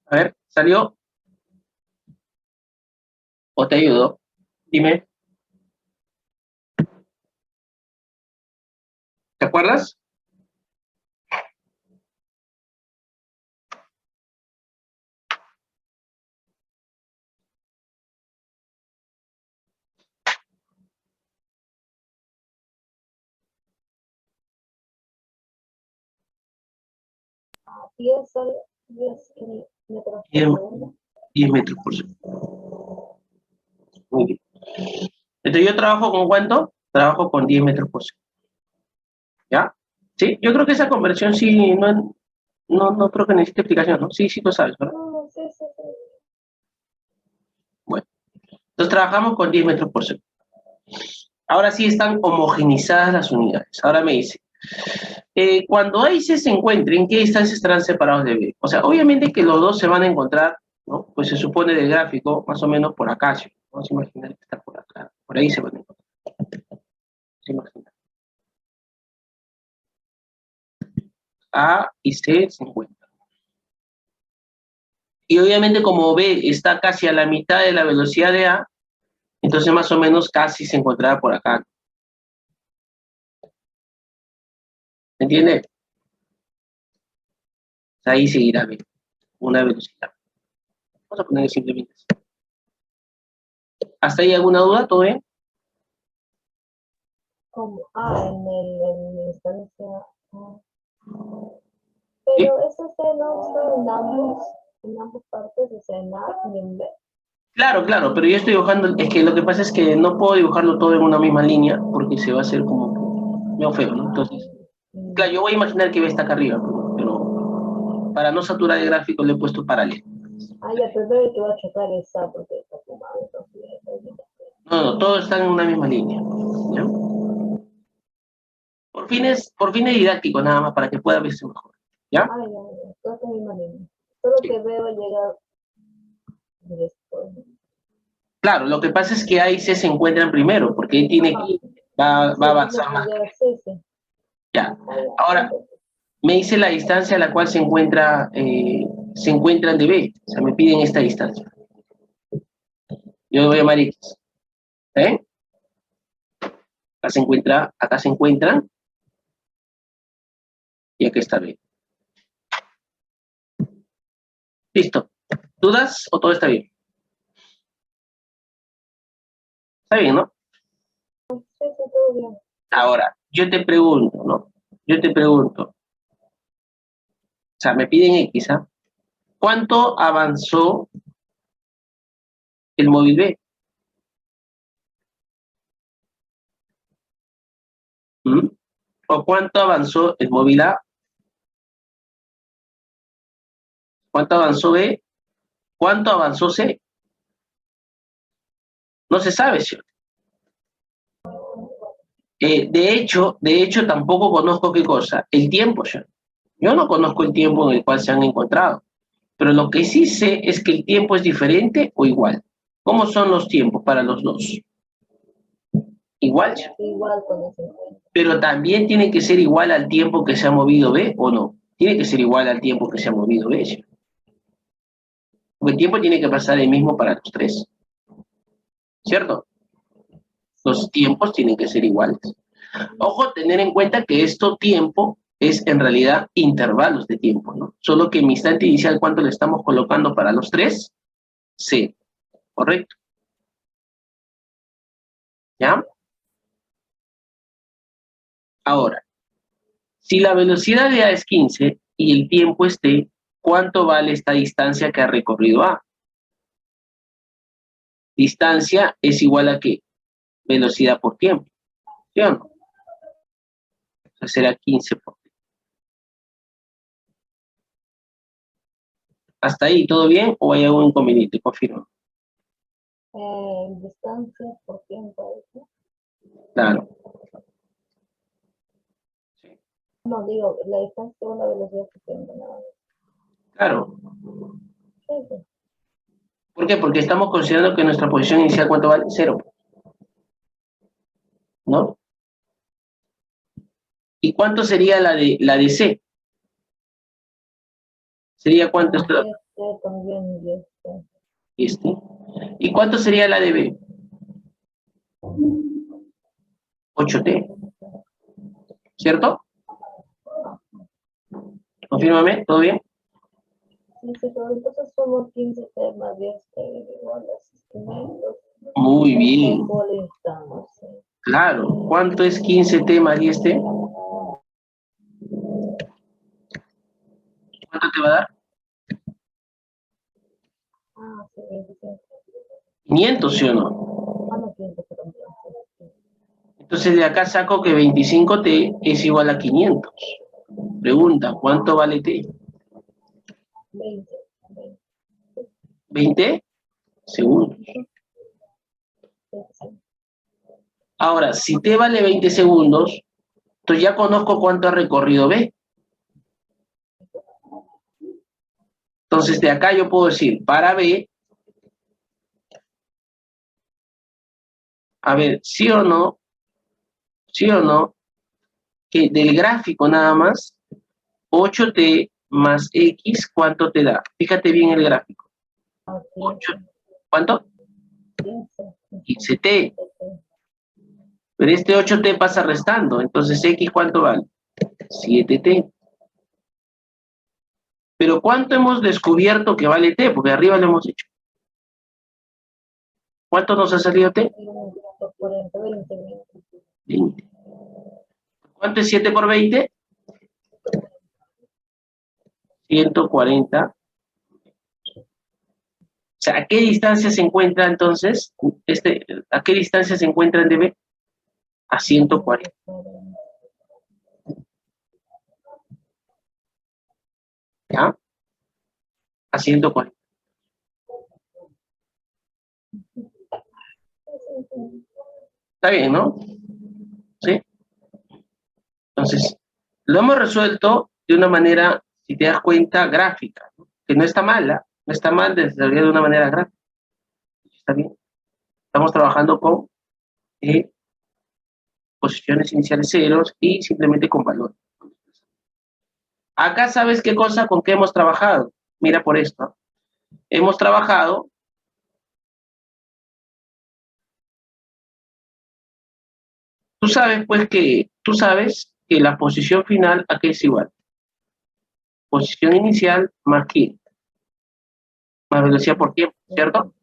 [SPEAKER 1] A ver, ¿salió? ¿O te ayudo? Dime. ¿Te acuerdas?
[SPEAKER 2] A 10 metros por
[SPEAKER 1] 10,
[SPEAKER 2] segundo.
[SPEAKER 1] 10 metros por segundo. Muy bien. Entonces, ¿yo trabajo con cuánto? Trabajo con 10 metros por segundo. ¿Ya? Sí, yo creo que esa conversión sí, no creo que necesite explicación, ¿no? Sí, sí lo sabes, ¿verdad?
[SPEAKER 2] No, sí, sí, sí.
[SPEAKER 1] Bueno, entonces trabajamos con 10 metros por segundo. Ahora sí están homogenizadas las unidades. Ahora me dice, cuando A y C se encuentren, ¿en qué distancia estarán separados de B? O sea, obviamente que los dos se van a encontrar, ¿no? Pues se supone del gráfico, más o menos por acá, ¿sí? Vamos a imaginar que está por acá. Por ahí se van a encontrar. Vamos a imaginar. A y C se encuentran. Y obviamente como B está casi a la mitad de la velocidad de A, entonces más o menos casi se encontrará por acá. ¿Se entiende? Ahí seguirá B, una velocidad. Vamos a poner simplemente así. ¿Hasta ahí alguna duda? ¿Todo bien?
[SPEAKER 2] Como en la instancia.
[SPEAKER 1] ¿Sí?
[SPEAKER 2] Pero eso se no está en ambas partes, o sea, en A y en B.
[SPEAKER 1] Claro, claro, pero yo estoy dibujando, es que lo que pasa es que no puedo dibujarlo todo en una misma línea porque se va a hacer como medio feo, ¿no? Entonces, claro, yo voy a imaginar que B está acá arriba, pero para no saturar el gráfico le he puesto paralelo.
[SPEAKER 2] Ya, pero el que va a chocar es A porque está fumado, entonces.
[SPEAKER 1] No, todos están en una misma línea, ¿ya? Por fines didácticos nada más, para que pueda verse mejor, ¿ya?
[SPEAKER 2] Ya, todo está en la misma línea. Solo
[SPEAKER 1] Sí.
[SPEAKER 2] que veo llegar después.
[SPEAKER 1] Claro, lo que pasa es que A y C se encuentran primero, porque él tiene
[SPEAKER 2] Ajá.
[SPEAKER 1] que va
[SPEAKER 2] Sí,
[SPEAKER 1] a
[SPEAKER 2] pues no,
[SPEAKER 1] avanzar
[SPEAKER 2] pues
[SPEAKER 1] más que
[SPEAKER 2] ya,
[SPEAKER 1] B.
[SPEAKER 2] sí, sí.
[SPEAKER 1] Ya.
[SPEAKER 2] Ya,
[SPEAKER 1] Ahora,
[SPEAKER 2] entonces,
[SPEAKER 1] me dice la distancia a la cual se encuentran de B, o sea, me piden esta distancia. Yo voy a llamar X, ¿eh? Acá se encuentran, y aquí está B. Listo. ¿Dudas o todo está bien? Está bien, ¿no?
[SPEAKER 2] sí, sí, todo bien.
[SPEAKER 1] Ahora, yo te pregunto, ¿no? Yo te pregunto, o sea, me piden X, ¿ah? ¿Cuánto avanzó el móvil B? ¿Mm? ¿O cuánto avanzó el móvil A? ¿Cuánto avanzó B? ¿Cuánto avanzó C? No se sabe, ¿sí? De hecho, tampoco conozco qué cosa, el tiempo, ¿sí? Yo no conozco el tiempo en el cual se han encontrado, pero lo que sí sé es que el tiempo es diferente o igual. ¿Cómo son los tiempos para los dos? Igual, ¿sí?
[SPEAKER 2] Igual con ese encuentro.
[SPEAKER 1] Pero también tiene que ser igual al tiempo que se ha movido B o no. Tiene que ser igual al tiempo que se ha movido B, ¿sí? Porque el tiempo tiene que pasar el mismo para los tres, ¿cierto? Los tiempos tienen que ser iguales. Ojo, tener en cuenta que esto tiempo es en realidad intervalos de tiempo, ¿no? Solo que en mi instante inicial, ¿cuánto le estamos colocando para los tres? 0, ¿correcto? ¿Ya? Ahora, si la velocidad de A es 15 y el tiempo es T, ¿cuánto vale esta distancia que ha recorrido A? Distancia es igual a ¿qué? Velocidad por tiempo, ¿sí o no? O sea, será 15 por T. ¿Hasta ahí todo bien o hay algún inconveniente? Confirmo.
[SPEAKER 2] Distancia por tiempo, ¿no?
[SPEAKER 1] Claro. Sí.
[SPEAKER 2] No, digo, la distancia es una velocidad que tengo, nada más.
[SPEAKER 1] Claro.
[SPEAKER 2] Sí, sí.
[SPEAKER 1] ¿Por qué? Porque estamos considerando que nuestra posición inicial, ¿cuánto vale? 0. ¿No? ¿Y cuánto sería la de C? ¿Sería cuánto esto?
[SPEAKER 2] También,
[SPEAKER 1] Este. ¿Y cuánto sería la de B? 8T. ¿Cierto? Confírmame, ¿todo bien?
[SPEAKER 2] Sí, sí, pero entonces somos 15 temas, 10 igual a 600.
[SPEAKER 1] Muy bien.
[SPEAKER 2] Estamos, sí.
[SPEAKER 1] Claro. ¿Cuánto es 15T más 10T? ¿Cuánto te va a dar?
[SPEAKER 2] Ah, sí, 25.
[SPEAKER 1] 500, ¿sí o no?
[SPEAKER 2] Ah, no, 500, perdón. Sí.
[SPEAKER 1] Entonces de acá saco que 25T es igual a 500. Pregunta, ¿cuánto vale T?
[SPEAKER 2] 20. 20.
[SPEAKER 1] 20 segundos.
[SPEAKER 2] Sí, sí.
[SPEAKER 1] Ahora, si T vale 20 segundos, entonces ya conozco cuánto ha recorrido B. Entonces de acá yo puedo decir, para B, a ver, sí o no, que del gráfico nada más, 8T más X, ¿cuánto te da? Fíjate bien el gráfico.
[SPEAKER 2] Ah,
[SPEAKER 1] 8,
[SPEAKER 2] 15.
[SPEAKER 1] ¿cuánto?
[SPEAKER 2] 15.
[SPEAKER 1] 15T. Pero este 8T pasa restando, entonces X, ¿cuánto vale? 7T. Pero ¿cuánto hemos descubierto que vale T? Porque arriba lo hemos hecho. ¿Cuánto nos ha salido T?
[SPEAKER 2] 40, 20.
[SPEAKER 1] 20. ¿Cuánto es 7 por 20? 140. O sea, ¿a qué distancia se encuentra entonces? ¿A qué distancia se encuentra en DB? A 140. ¿Ya? A 140. Está bien, ¿no? ¿Sí? Entonces, lo hemos resuelto de una manera, si te das cuenta, gráfica, ¿no? Que no está mala, no está mal desarrollar de una manera gráfica. Está bien. Estamos trabajando con posiciones iniciales ceros y simplemente con valor. Acá, ¿sabes qué cosa? ¿Con qué hemos trabajado? Mira por esto. Hemos trabajado. Tú sabes que la posición final, ¿a qué es igual? Posición inicial más ¿qué? Más velocidad por tiempo, ¿cierto?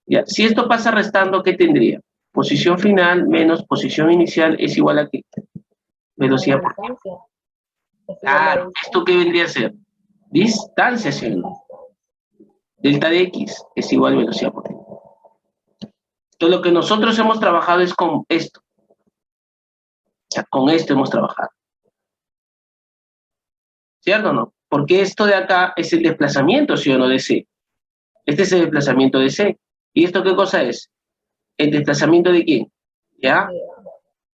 [SPEAKER 1] Ya. Si esto pasa restando, ¿qué tendría? Posición final menos posición inicial es igual a ¿qué? Velocidad por tiempo. Claro, ¿esto qué vendría a ser? Distancia, ¿sí o no? Delta de X es igual a velocidad por tiempo. Entonces, lo que nosotros hemos trabajado es con esto. O sea, con esto hemos trabajado. ¿Cierto o no? Porque esto de acá es el desplazamiento, ¿sí o no? De C. Este es el desplazamiento de C. ¿Y esto qué cosa es? ¿El desplazamiento de quién? ¿Ya?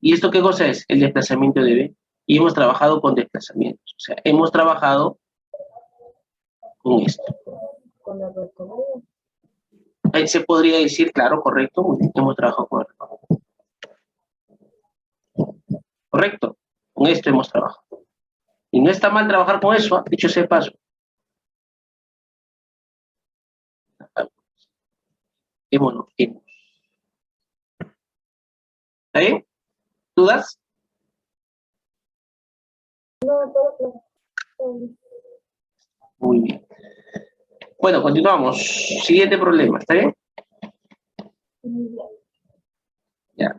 [SPEAKER 1] ¿Y esto qué cosa es? El desplazamiento de B. Y hemos trabajado con desplazamientos. O sea, hemos trabajado con esto. Ahí se podría decir, claro, correcto, muy bien, hemos trabajado con el recorrido. Correcto, con esto hemos trabajado. Y no está mal trabajar con eso, dicho sea de paso. Hemos. ¿Está bien? ¿Dudas?
[SPEAKER 2] No, todo claro. Todo bien.
[SPEAKER 1] Muy bien. Bueno, continuamos. Siguiente problema, ¿está bien?
[SPEAKER 2] Ya.
[SPEAKER 1] Ya.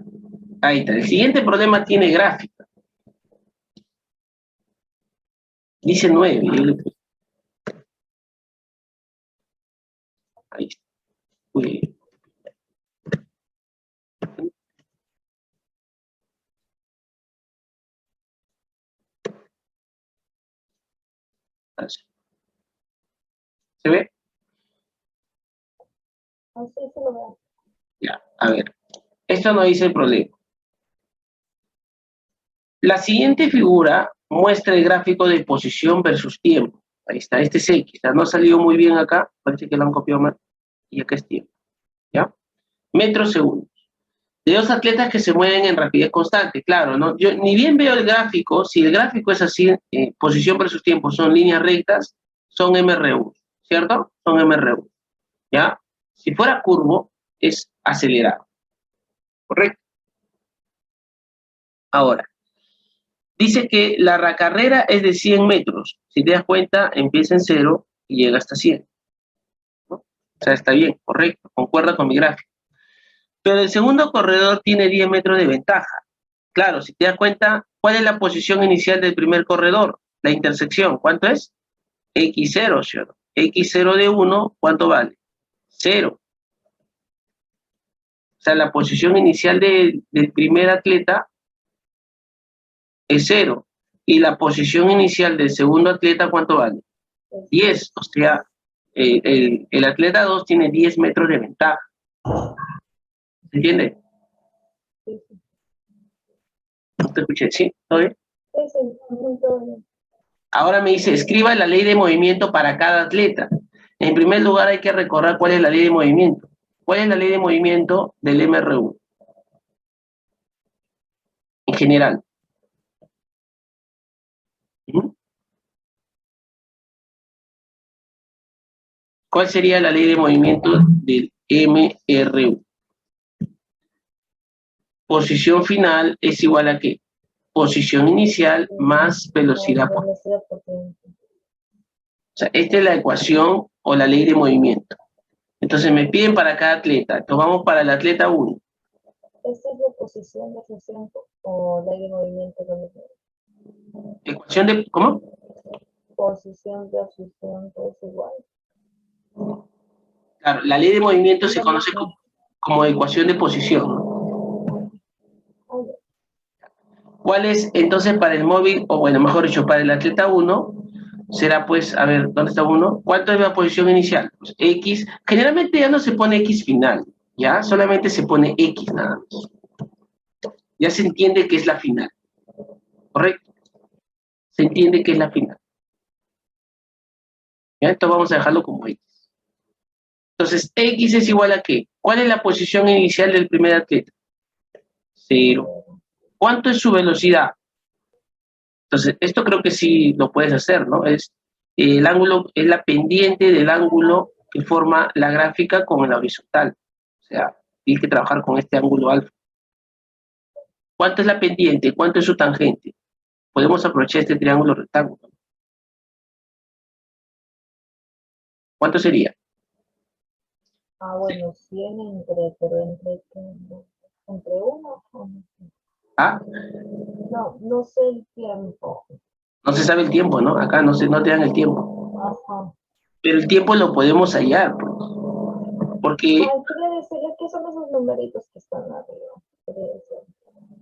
[SPEAKER 1] Ahí está. El siguiente problema tiene gráfica. Dice 9. Ahí está. Muy bien. ¿Se ve?
[SPEAKER 2] Así se lo veo.
[SPEAKER 1] Ya. A ver. Esto no dice el problema. La siguiente figura muestra el gráfico de posición versus tiempo. Ahí está, este es X. No ha salido muy bien acá, parece que lo han copiado mal. Y acá es tiempo. ¿Ya? Metros segundos. De dos atletas que se mueven en rapidez constante. Claro, ¿no? Yo ni bien veo el gráfico, si el gráfico es así, posición versus tiempo son líneas rectas, son MRU, ¿cierto? Son MRU. ¿Ya? Si fuera curvo, es acelerado. ¿Correcto? Ahora, dice que la carrera es de 100 metros. Si te das cuenta, empieza en 0 y llega hasta 100. ¿No? O sea, está bien, correcto, concuerda con mi gráfico. Pero el segundo corredor tiene 10 metros de ventaja. Claro, si te das cuenta, ¿cuál es la posición inicial del primer corredor? La intersección, ¿cuánto es? X0, ¿cierto? X0 de 1, ¿cuánto vale? 0. O sea, la posición inicial del primer atleta es 0. Y la posición inicial del segundo atleta, ¿cuánto vale? 10. O sea, el atleta 2 tiene 10 metros de ventaja. ¿Se entiende?
[SPEAKER 2] Sí, sí.
[SPEAKER 1] No te escuché, ¿sí? ¿Todo bien?
[SPEAKER 2] Sí, sí, todo bien.
[SPEAKER 1] Ahora me dice, escriba la ley de movimiento para cada atleta. En primer lugar hay que recordar cuál es la ley de movimiento. ¿Cuál es la ley de movimiento del MRU? En general. ¿Mm? ¿Cuál sería la ley de movimiento del MRU? Posición final es igual a ¿qué? Posición inicial más velocidad.
[SPEAKER 2] Velocidad por tiempo.
[SPEAKER 1] O sea, esta es la ecuación o la ley de movimiento. Entonces me piden para cada atleta. Entonces vamos para el atleta 1.
[SPEAKER 2] ¿Esta es la posición de tiempo o ley de movimiento?
[SPEAKER 1] Ecuación de, ¿cómo?
[SPEAKER 2] Posición de tiempo es igual.
[SPEAKER 1] Claro, la ley de movimiento se conoce como ecuación de posición, ¿no? ¿Cuál es entonces para el móvil, o bueno, mejor dicho, para el atleta 1, será pues, a ver, ¿dónde está 1? ¿Cuánto es la posición inicial? Pues X, generalmente ya no se pone X final, ¿ya? Solamente se pone X nada más. Ya se entiende que es la final, ¿correcto? Se entiende que es la final. ¿Ya? Esto vamos a dejarlo como X. Entonces, X es igual a ¿qué? ¿Cuál es la posición inicial del primer atleta? 0. ¿Cuánto es su velocidad? Entonces, esto creo que sí lo puedes hacer, ¿no? Es el ángulo, es la pendiente del ángulo que forma la gráfica con la horizontal. O sea, tienes que trabajar con este ángulo alfa. ¿Cuánto es la pendiente? ¿Cuánto es su tangente? Podemos aprovechar este triángulo rectángulo. ¿Cuánto sería?
[SPEAKER 2] Bueno, 100 pero entre uno o no sé.
[SPEAKER 1] ¿Ah?
[SPEAKER 2] No sé el tiempo.
[SPEAKER 1] No se sabe el tiempo, ¿no? Acá no te dan el tiempo.
[SPEAKER 2] Ajá.
[SPEAKER 1] Pero el tiempo lo podemos hallar, pues, porque...
[SPEAKER 2] Quiere decirle que son esos numeritos que están arriba.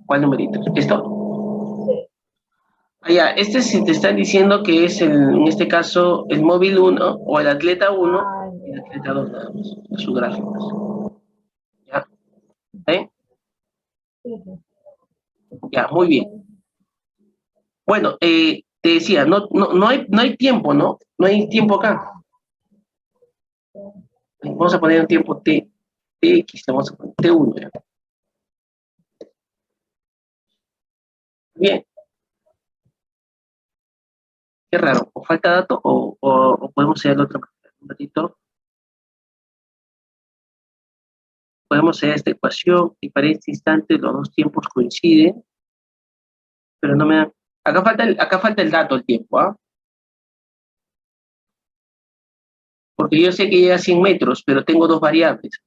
[SPEAKER 1] ¿Cuál numerito? ¿Esto?
[SPEAKER 2] Sí.
[SPEAKER 1] Ah, ya, este si te están diciendo que es, en este caso, el móvil 1 o el atleta 1 y el atleta 2 nada más, sus gráficos. ¿Ya? ¿Eh?
[SPEAKER 2] Sí.
[SPEAKER 1] Ya, muy bien. Bueno, te decía, no hay tiempo, ¿no? No hay tiempo acá. Vamos a poner un tiempo TX, vamos a poner T1 ya. Bien. Qué raro, o falta dato o podemos hacerlo otra manera. Un ratito. Podemos hacer esta ecuación y para este instante los dos tiempos coinciden, pero no me dan... Acá falta el dato, el tiempo, ¿ah? Porque yo sé que llega a 100 metros, pero tengo dos variables,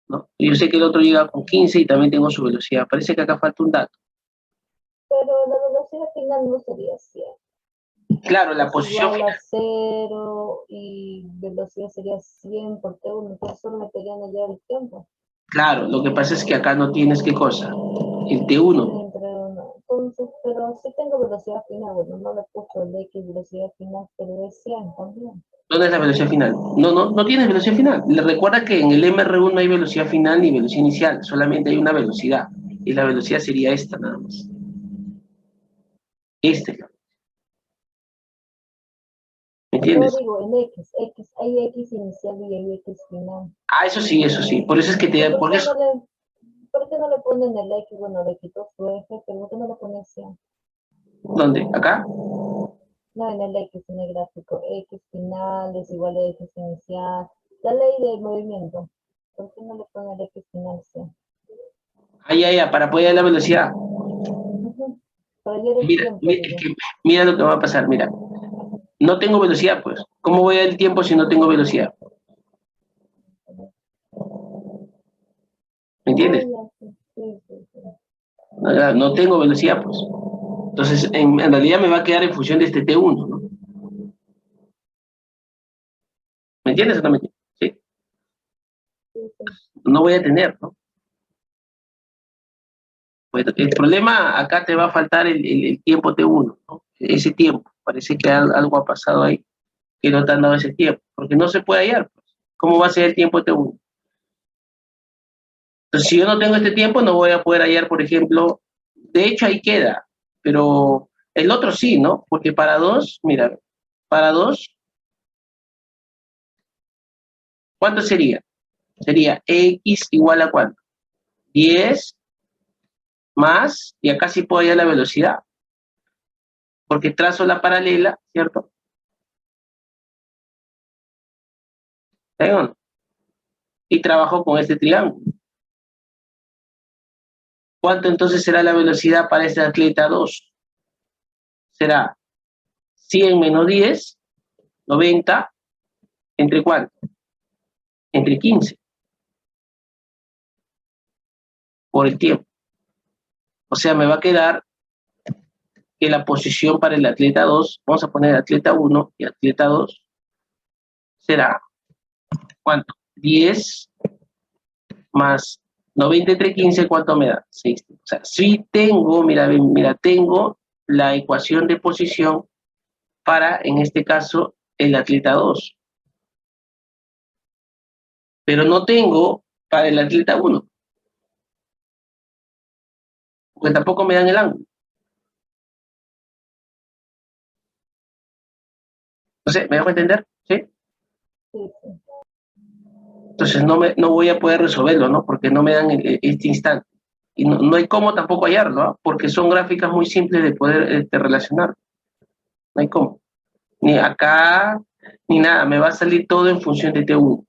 [SPEAKER 1] ¿no? Yo sé que el otro llega con 15 y también tengo su velocidad. Parece que acá falta un dato.
[SPEAKER 2] Pero la velocidad final no sería 100.
[SPEAKER 1] Claro, la
[SPEAKER 2] Es
[SPEAKER 1] posición
[SPEAKER 2] igual a
[SPEAKER 1] final.
[SPEAKER 2] 0 y velocidad sería 100 por T1, entonces solo meterían allá el tiempo.
[SPEAKER 1] Claro, lo que pasa es que acá no tienes qué cosa. El T1.
[SPEAKER 2] Entre uno. Entonces, pero si tengo velocidad final, bueno, no le puso el X velocidad final, pero es 100 también.
[SPEAKER 1] ¿Dónde es la velocidad final? No tienes velocidad final. Le recuerda que en el MR1 no hay velocidad final ni velocidad inicial, solamente hay una velocidad. Y la velocidad sería esta nada más. Esta. ¿Me
[SPEAKER 2] No
[SPEAKER 1] entiendes?
[SPEAKER 2] digo en X, hay X inicial y hay X final.
[SPEAKER 1] Ah, eso sí, eso sí. Por eso es que
[SPEAKER 2] ¿Y
[SPEAKER 1] te... Por eso...
[SPEAKER 2] por qué no le ponen el X? Bueno, le quitó su eje, pero ¿por qué no le ponen 100?
[SPEAKER 1] ¿Dónde? ¿Acá?
[SPEAKER 2] No, en el X, en el gráfico. X final es igual a X inicial. La ley del movimiento. ¿Por qué no le ponen el X final 100?
[SPEAKER 1] Para poder dar la velocidad.
[SPEAKER 2] Ujú. Para hallar el
[SPEAKER 1] Mira,
[SPEAKER 2] tiempo,
[SPEAKER 1] mira, es
[SPEAKER 2] digo.
[SPEAKER 1] que mira lo que va a pasar, mira. No tengo velocidad, pues. ¿Cómo voy a dar el tiempo si no tengo velocidad? ¿Me
[SPEAKER 2] Ah,
[SPEAKER 1] entiendes?
[SPEAKER 2] ya, sí, sí, sí, sí.
[SPEAKER 1] No tengo velocidad, pues. Entonces, en realidad me va a quedar en función de este T1, ¿no? ¿Me entiendes o no me entiendes? ¿Sí?
[SPEAKER 2] Sí, sí.
[SPEAKER 1] No voy a tener, ¿no? Pues el problema acá te va a faltar el tiempo T1, ¿no? Ese tiempo. Parece que algo ha pasado ahí, que no te han dado ese tiempo, porque no se puede hallar, pues. ¿Cómo va a ser el tiempo T1? Entonces, si yo no tengo este tiempo, no voy a poder hallar, por ejemplo, de hecho ahí queda, pero el otro sí, ¿no? Porque para 2, mira, para 2, ¿cuánto sería? Sería X igual a ¿cuánto? 10 más, y acá sí puedo hallar la velocidad, porque trazo la paralela, ¿cierto? ¿Sí o no? Y trabajo con este triángulo. ¿Cuánto entonces será la velocidad para este atleta 2? Será 100 menos 10, 90, ¿entre cuánto? Entre 15, por el tiempo. O sea, me va a quedar que la posición para el atleta 2, vamos a poner atleta 1 y atleta 2, será, ¿cuánto? 10 más 90 entre 15, ¿cuánto me da? 6. O sea, sí tengo, mira, tengo la ecuación de posición para, en este caso, el atleta 2. Pero no tengo para el atleta 1, porque tampoco me dan el ángulo. No sé, ¿me dejo entender? ¿Sí?
[SPEAKER 2] Sí, sí.
[SPEAKER 1] Entonces no voy a poder resolverlo, ¿no? Porque no me dan este instante. Y no hay cómo tampoco hallarlo, ¿no? Porque son gráficas muy simples de poder relacionar. No hay cómo. Ni acá, ni nada. Me va a salir todo en función de T1.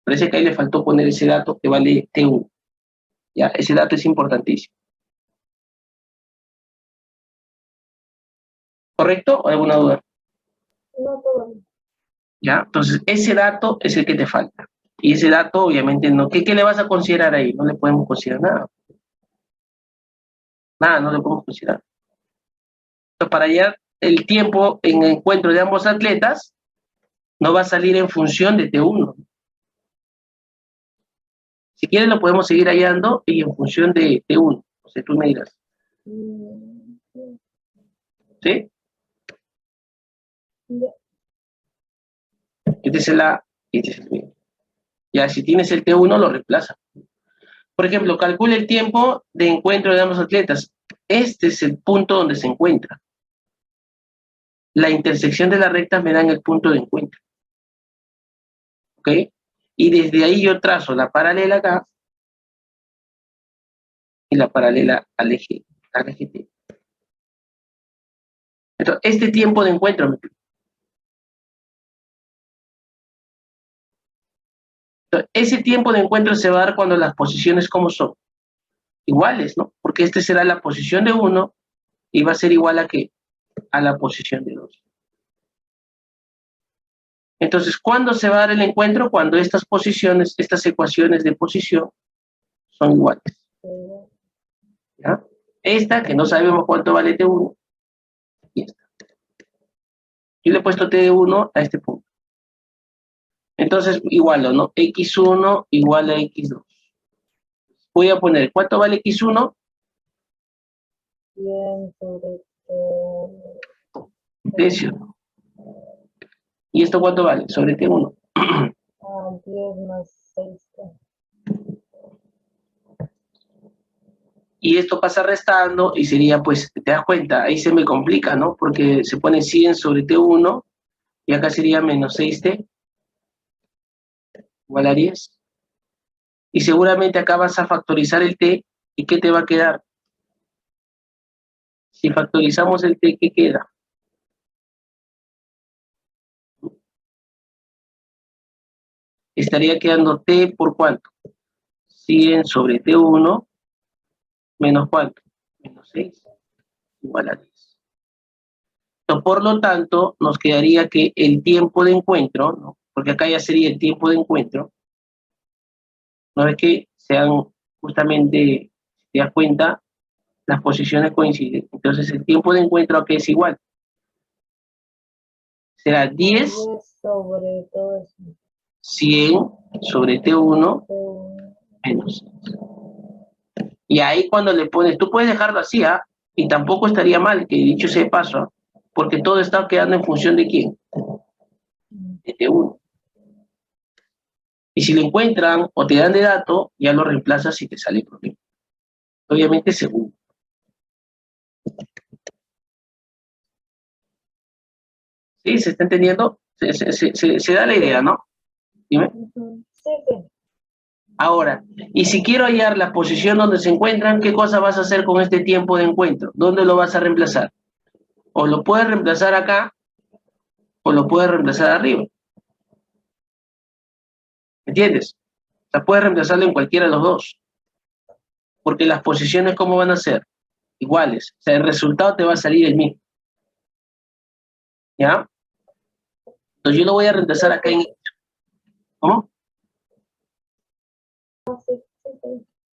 [SPEAKER 1] Parece que ahí le faltó poner ese dato que vale T1. Ya, ese dato es importantísimo. ¿Correcto? ¿O alguna duda?
[SPEAKER 2] No todo bien.
[SPEAKER 1] ¿Ya? Entonces, ese dato es el que te falta. Y ese dato, obviamente, no. ¿Qué le vas a considerar ahí? No le podemos considerar nada. Nada, no le podemos considerar. Entonces, para hallar el tiempo en encuentro de ambos atletas, no va a salir en función de T1. Si quieres, lo podemos seguir hallando y en función de T1. O sea, tú me dirás.
[SPEAKER 2] Sí.
[SPEAKER 1] ¿Sí?
[SPEAKER 2] Ya.
[SPEAKER 1] Este es el A y este es el B. Ya, si tienes el T1, lo reemplaza. Por ejemplo, calcula el tiempo de encuentro de ambos atletas. Este es el punto donde se encuentra. La intersección de las rectas me dan el punto de encuentro. ¿Ok? Y desde ahí yo trazo la paralela acá y la paralela al eje T. Entonces, este tiempo de encuentro, Entonces, ese tiempo de encuentro se va a dar cuando las posiciones, ¿cómo son? Iguales, ¿no? Porque este será la posición de 1 y va a ser igual a ¿qué? A la posición de 2. Entonces, ¿cuándo se va a dar el encuentro? Cuando estas posiciones, estas ecuaciones de posición son iguales. ¿Ya? Esta, que no sabemos cuánto vale T1, y esta. Yo le he puesto T1 a este punto. Entonces, igualo, ¿no? X1 igual a X2. Voy a poner, ¿cuánto vale X1?
[SPEAKER 2] 100 sobre
[SPEAKER 1] Tercio. ¿Y esto cuánto vale? Sobre T1.
[SPEAKER 2] 10 más 6.
[SPEAKER 1] Y esto pasa restando y sería, pues, te das cuenta, ahí se me complica, ¿no? Porque se pone 100 sobre T1 y acá sería menos 6T igual a 10. Y seguramente acá vas a factorizar el T, ¿y qué te va a quedar? Si factorizamos el T, ¿qué queda? Estaría quedando T por ¿cuánto? 100 sobre T1 menos ¿cuánto? Menos 6 igual a 10. Entonces, por lo tanto, nos quedaría que el tiempo de encuentro, ¿no? Porque acá ya sería el tiempo de encuentro, no es que sean justamente, si te das cuenta, las posiciones coinciden. Entonces, el tiempo de encuentro aquí es igual. Será 10
[SPEAKER 2] sobre todo eso.
[SPEAKER 1] 100 sobre T1 menos 6. Y ahí cuando le pones, tú puedes dejarlo así, ¿ah? Y tampoco estaría mal que dicho ese paso, ¿ah? Porque todo está quedando en función de quién, de T1. Y si lo encuentran o te dan de dato, ya lo reemplazas y te sale el problema. Obviamente según. ¿Sí? ¿Se está entendiendo? Se da la idea, ¿no? Dime.
[SPEAKER 2] Sí, sí.
[SPEAKER 1] Ahora, y si quiero hallar la posición donde se encuentran, ¿qué cosa vas a hacer con este tiempo de encuentro? ¿Dónde lo vas a reemplazar? O lo puedes reemplazar acá, o lo puedes reemplazar arriba. ¿Entiendes? O sea, puedes reemplazarlo en cualquiera de los dos. Porque las posiciones, ¿cómo van a ser? Iguales. O sea, el resultado te va a salir el mismo. ¿Ya? Entonces yo lo voy a reemplazar acá en... ¿Cómo?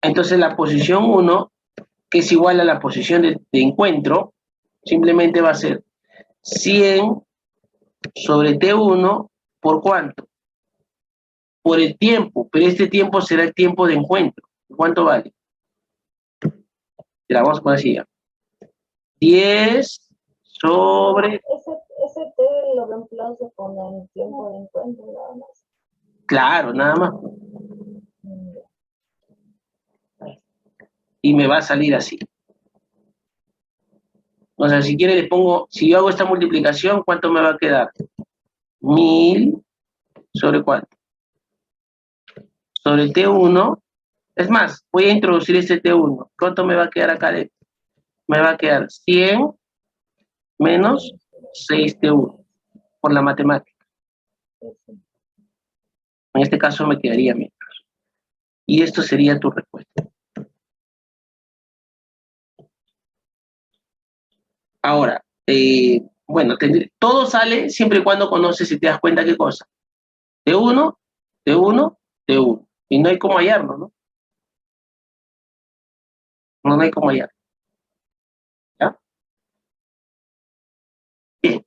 [SPEAKER 1] Entonces la posición 1, que es igual a la posición de encuentro, simplemente va a ser 100 sobre T1 por ¿cuánto? Por el tiempo, pero este tiempo será el tiempo de encuentro. ¿Cuánto vale? Te la vamos a poner así ya. 10 sobre...
[SPEAKER 2] Ese T lo reemplazo con el tiempo de encuentro nada más.
[SPEAKER 1] Claro, nada más. Y me va a salir así. O sea, si quiere le pongo, si yo hago esta multiplicación, ¿cuánto me va a quedar? 1000 sobre ¿cuánto? Sobre el T1. Es más, voy a introducir este T1. ¿Cuánto me va a quedar acá? Me va a quedar 100 menos 6T1 por la matemática. En este caso me quedaría menos. Y esto sería tu respuesta. Ahora, bueno, todo sale siempre y cuando conoces y te das cuenta qué cosa. T1, T1, T1. Y no hay cómo hallarlo, ¿no? No hay cómo hallarlo. ¿Ya? Bien.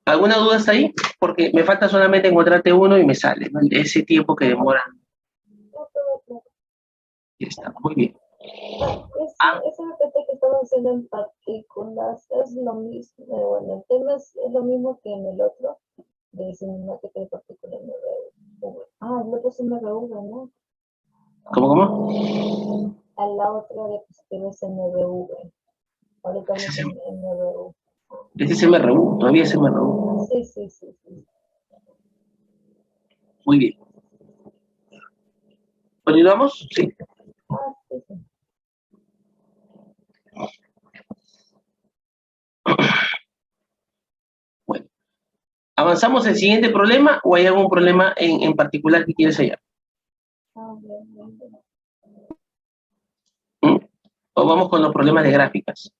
[SPEAKER 1] ¿Alguna duda hasta ahí? Porque me falta solamente encontrar T1 y me sale, ¿no? Ese tiempo que demora. Ya está, muy bien.
[SPEAKER 2] Ese GPT que estamos haciendo en partículas es lo mismo. Bueno, el tema es lo mismo que en el otro de cinemática de partículas MRV. El otro es MRV, ¿no?
[SPEAKER 1] ¿Cómo?
[SPEAKER 2] A la otra diapositiva es MRV. Ahorita vamos en MRV.
[SPEAKER 1] Este es MRU, todavía es MRU.
[SPEAKER 2] Sí.
[SPEAKER 1] Muy bien. ¿Continuamos? Sí.
[SPEAKER 2] Sí.
[SPEAKER 1] Bueno. ¿Avanzamos al siguiente problema o hay algún problema en particular que quieres hallar? O vamos con los problemas de gráficas.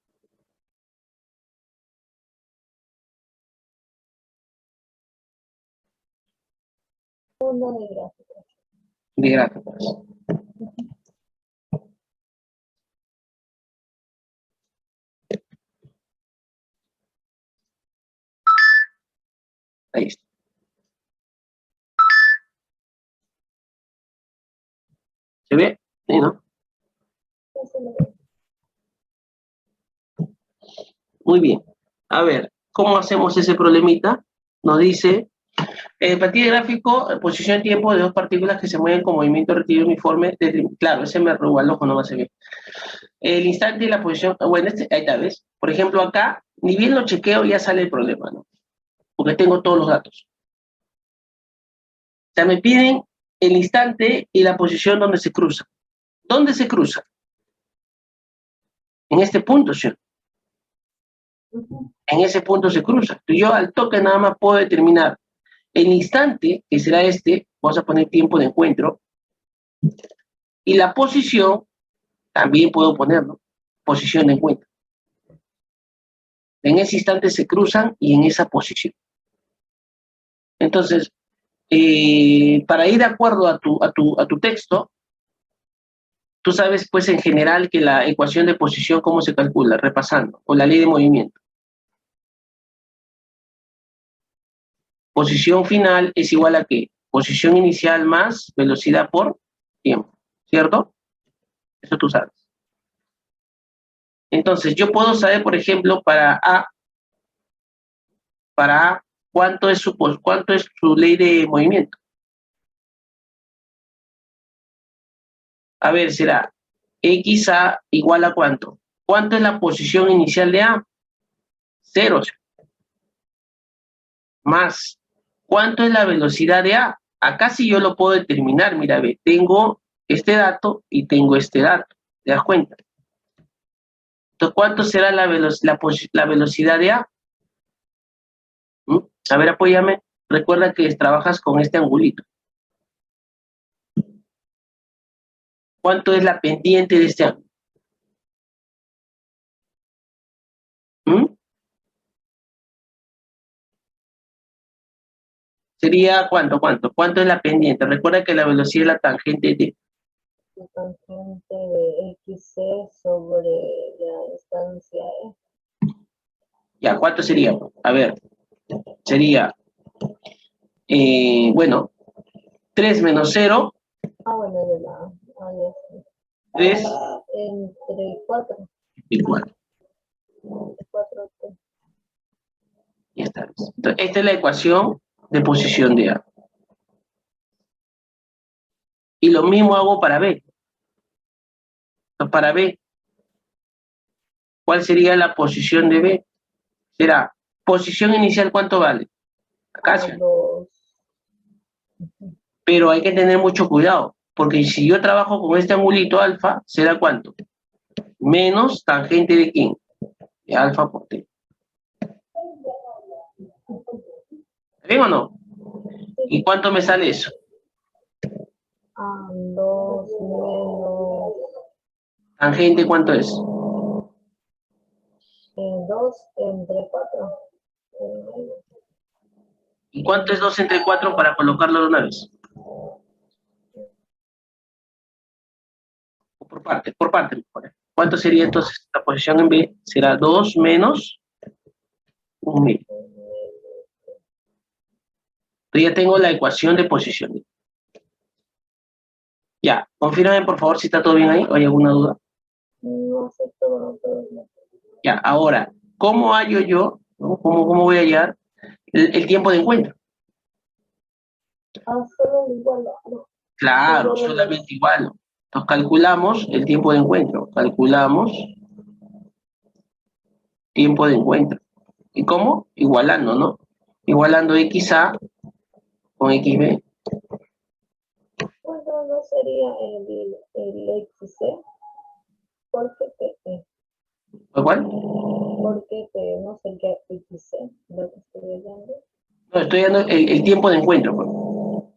[SPEAKER 2] Uno de gráficas.
[SPEAKER 1] De gráficas. Ahí está. ¿Se ve? Sí, ¿no?
[SPEAKER 2] Eso lo veo.
[SPEAKER 1] Muy bien. A ver, ¿cómo hacemos ese problemita? Nos dice, partida de gráfico, posición de tiempo de dos partículas que se mueven con movimiento rectilíneo uniforme. Claro, ese me robó al ojo, no va a ser. El instante y la posición, bueno, ahí está, ¿ves? Por ejemplo, acá, ni bien lo chequeo, ya sale el problema, ¿no? Porque tengo todos los datos. O sea, me piden el instante y la posición donde se cruza. ¿Dónde se cruza? En este punto, ¿sí? En ese punto se cruza. Yo al toque nada más puedo determinar el instante, que será este, vamos a poner tiempo de encuentro, y la posición, también puedo ponerlo, posición de encuentro. En ese instante se cruzan y en esa posición. Entonces, para ir de acuerdo a tu texto, tú sabes, pues, en general, que la ecuación de posición, ¿cómo se calcula? Repasando, o la ley de movimiento. Posición final es igual a ¿qué? Posición inicial más velocidad por tiempo, ¿cierto? Eso tú sabes. Entonces, yo puedo saber, por ejemplo, para A, ¿cuánto es su ley de movimiento? A ver, será XA igual a ¿cuánto? ¿Cuánto es la posición inicial de A? 0. Más, ¿cuánto es la velocidad de A? Acá sí yo lo puedo determinar, mira, ve, tengo este dato y tengo este dato, ¿te das cuenta? Entonces, ¿cuánto será la velocidad de A? ¿Mm? A ver, apóyame. Recuerda que trabajas con este angulito. ¿Cuánto es la pendiente de este ángulo? ¿Mm? Sería ¿cuánto? ¿Cuánto es la pendiente? Recuerda que la velocidad es la tangente de...
[SPEAKER 2] La tangente de XC sobre la distancia E.
[SPEAKER 1] Ya, ¿cuánto sería? A ver, sería, bueno, 3 menos 0.
[SPEAKER 2] Bueno, de la... ya sé.
[SPEAKER 1] 3
[SPEAKER 2] Entre 4.
[SPEAKER 1] y 4.
[SPEAKER 2] 4.
[SPEAKER 1] Ya está. Entonces, esta es la ecuación de posición de A. Y lo mismo hago para B. Entonces, para B, ¿cuál sería la posición de B? Será, posición inicial, ¿cuánto vale? Acá sí.
[SPEAKER 2] 2.
[SPEAKER 1] Pero hay que tener mucho cuidado, porque si yo trabajo con este angulito alfa, ¿será cuánto? Menos tangente de quién? De alfa por T. ¿Está bien o no? ¿Y cuánto me sale eso?
[SPEAKER 2] 2 menos...
[SPEAKER 1] ¿Tangente cuánto es?
[SPEAKER 2] 2 entre 4.
[SPEAKER 1] ¿Y cuánto es 2 entre 4 para colocarlo de una vez? Por parte. ¿Cuánto sería entonces la posición en B? Será 2 menos 1 medio. Entonces ya tengo la ecuación de posición. Ya, confírame por favor si está todo bien ahí o hay alguna duda.
[SPEAKER 2] No sé todo.
[SPEAKER 1] Ya, ahora, ¿cómo hallo yo? ¿No? ¿Cómo voy a hallar el tiempo de encuentro?
[SPEAKER 2] Solo igual.
[SPEAKER 1] Claro, solamente igual. Entonces calculamos el tiempo de encuentro. Calculamos tiempo de encuentro. ¿Y cómo? Igualando, ¿no? Igualando XA con XB.
[SPEAKER 2] Bueno, no sería el XC. ¿Por qué TT?
[SPEAKER 1] ¿Cuál?
[SPEAKER 2] ¿Por qué T? No sé qué XC, lo que estoy leyendo.
[SPEAKER 1] No, estoy dando el tiempo de encuentro. Pues.
[SPEAKER 2] No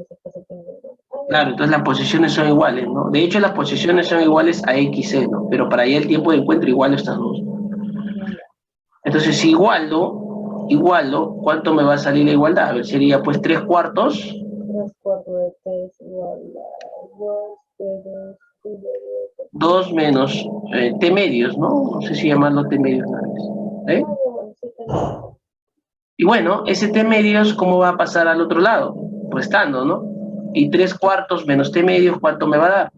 [SPEAKER 2] sé qué se tiene.
[SPEAKER 1] Claro, entonces las posiciones son iguales, ¿no? De hecho, las posiciones son iguales a XC, ¿no? Pero para allá el tiempo de encuentro igual a estas dos. Entonces, si igualo, ¿cuánto me va a salir la igualdad? A ver, sería pues 3/4.
[SPEAKER 2] 3/4 de t es igual a 2 de 2 de
[SPEAKER 1] 2 menos t medios, ¿no? No sé si llamarlo t medios nada más. ¿Eh? Y bueno, ese t medios, ¿cómo va a pasar al otro lado? Restando, ¿no? Y 3/4 menos t medios, ¿cuánto me va a dar?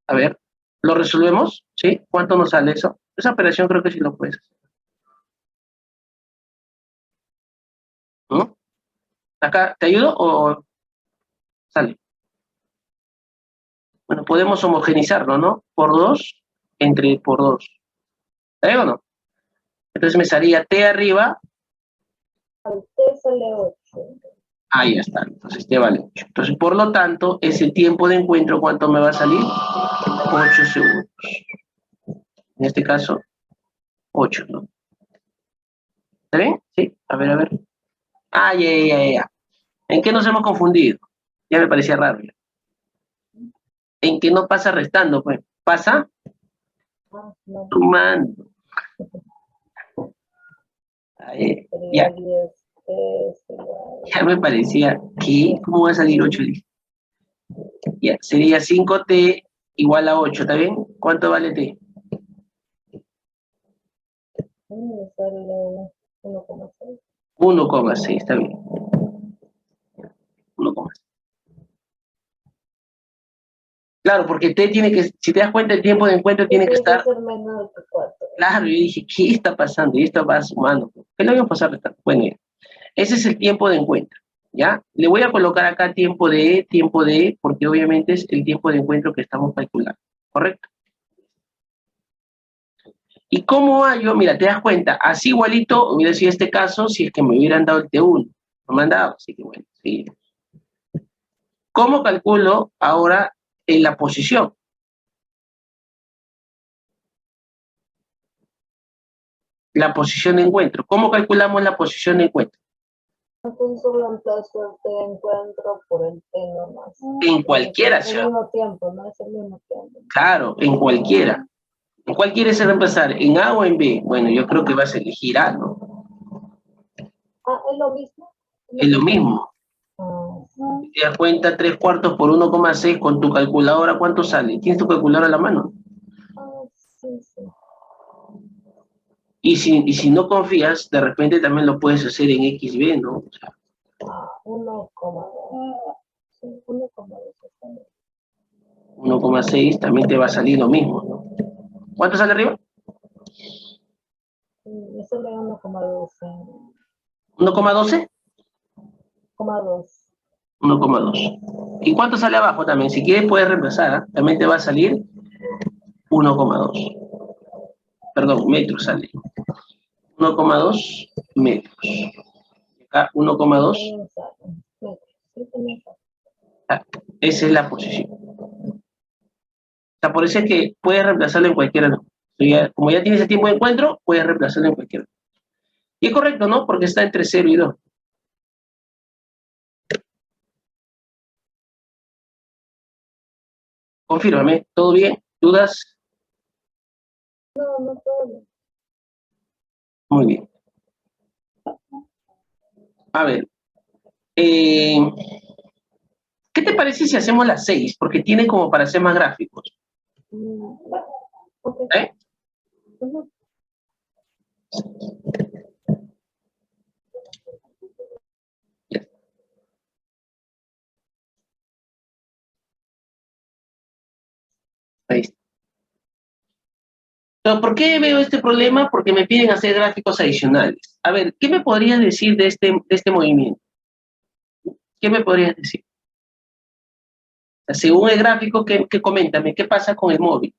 [SPEAKER 1] A ver, ¿lo resolvemos? ¿Sí? ¿Cuánto nos sale eso? Esa operación creo que sí lo puedes hacer. ¿No? ¿Acá te ayudo o sale? Bueno, podemos homogenizarlo, ¿no? Por 2 entre por 2. ¿Está o no? Entonces me salía t arriba.
[SPEAKER 2] Al t sale 8.
[SPEAKER 1] Ahí está, entonces t vale 8. Entonces, por lo tanto, ese tiempo de encuentro, ¿cuánto me va a salir? 8 segundos. En este caso, 8, ¿no? ¿Está bien? Sí, a ver, a ver. Ah, ya. ¿En qué nos hemos confundido? Ya me parecía raro. En que no pasa restando, pues. Pasa sumando. Ahí, ya. Ya me parecía, ¿qué? ¿Cómo va a salir 8? Ya, sería 5t igual a 8, ¿está bien? ¿Cuánto vale t?
[SPEAKER 2] 1,6.
[SPEAKER 1] 1,6, está bien. 1,6. Claro, porque t tiene que, si te das cuenta, el tiempo de encuentro tiene que estar...
[SPEAKER 2] ser menor que 4.
[SPEAKER 1] Claro, yo dije, ¿qué está pasando? Y esto va sumando. ¿Qué le voy a pasar? Bueno, ese es el tiempo de encuentro, ¿ya? Le voy a colocar acá tiempo de E, porque obviamente es el tiempo de encuentro que estamos calculando, ¿correcto? ¿Y cómo hallo? Mira, te das cuenta, así igualito hubiera sido este caso si es que me hubieran dado el T1. No me han dado, así que bueno, sí. ¿Cómo calculo ahora en la posición? La posición de encuentro. ¿Cómo calculamos la posición de encuentro?
[SPEAKER 2] Entonces reemplazo el t de encuentro por el t nomás.
[SPEAKER 1] En cualquiera.
[SPEAKER 2] Es el mismo tiempo, ¿no? Es el mismo tiempo.
[SPEAKER 1] Claro, en cualquiera. ¿En cuál quieres reemplazar? ¿En A o en B? Bueno, yo creo que vas a elegir A, ¿no?
[SPEAKER 2] Ah, ¿es lo mismo?
[SPEAKER 1] Es lo mismo. Te das cuenta, 3/4 por 1,6 con tu calculadora, ¿cuánto sale? ¿Tienes tu calculadora a la mano?
[SPEAKER 2] Sí.
[SPEAKER 1] Y si no confías, de repente también lo puedes hacer en XB, ¿no? O sea,
[SPEAKER 2] 1,2. Sí, 1,2.
[SPEAKER 1] 1,6 también te va a salir lo mismo, ¿no? ¿Cuánto sale arriba?
[SPEAKER 2] Me sale 1,12.
[SPEAKER 1] 1,12.
[SPEAKER 2] 1,2.
[SPEAKER 1] 1,2. ¿Y cuánto sale abajo también? Si quieres puedes reemplazar, ¿eh? También te va a salir 1,2. Perdón, metros sale. 1,2 metros. Acá 1,2. Esa es la posición. O sea, por eso es que puedes reemplazarlo en cualquiera. ¿No? Como ya tienes el tiempo de encuentro, puedes reemplazarlo en cualquiera. Y es correcto, ¿no? Porque está entre 0 y 2. Confírmame, ¿todo bien? ¿Dudas?
[SPEAKER 2] No puedo.
[SPEAKER 1] Muy bien. A ver. ¿Qué te parece si hacemos las 6? Porque tiene como para hacer más gráficos. ¿Eh? Ahí está. Pero, ¿por qué veo este problema? Porque me piden hacer gráficos adicionales. A ver, ¿qué me podrías decir de este movimiento? ¿Qué me podrías decir? O sea, según el gráfico, coméntame, ¿qué pasa con el móvil?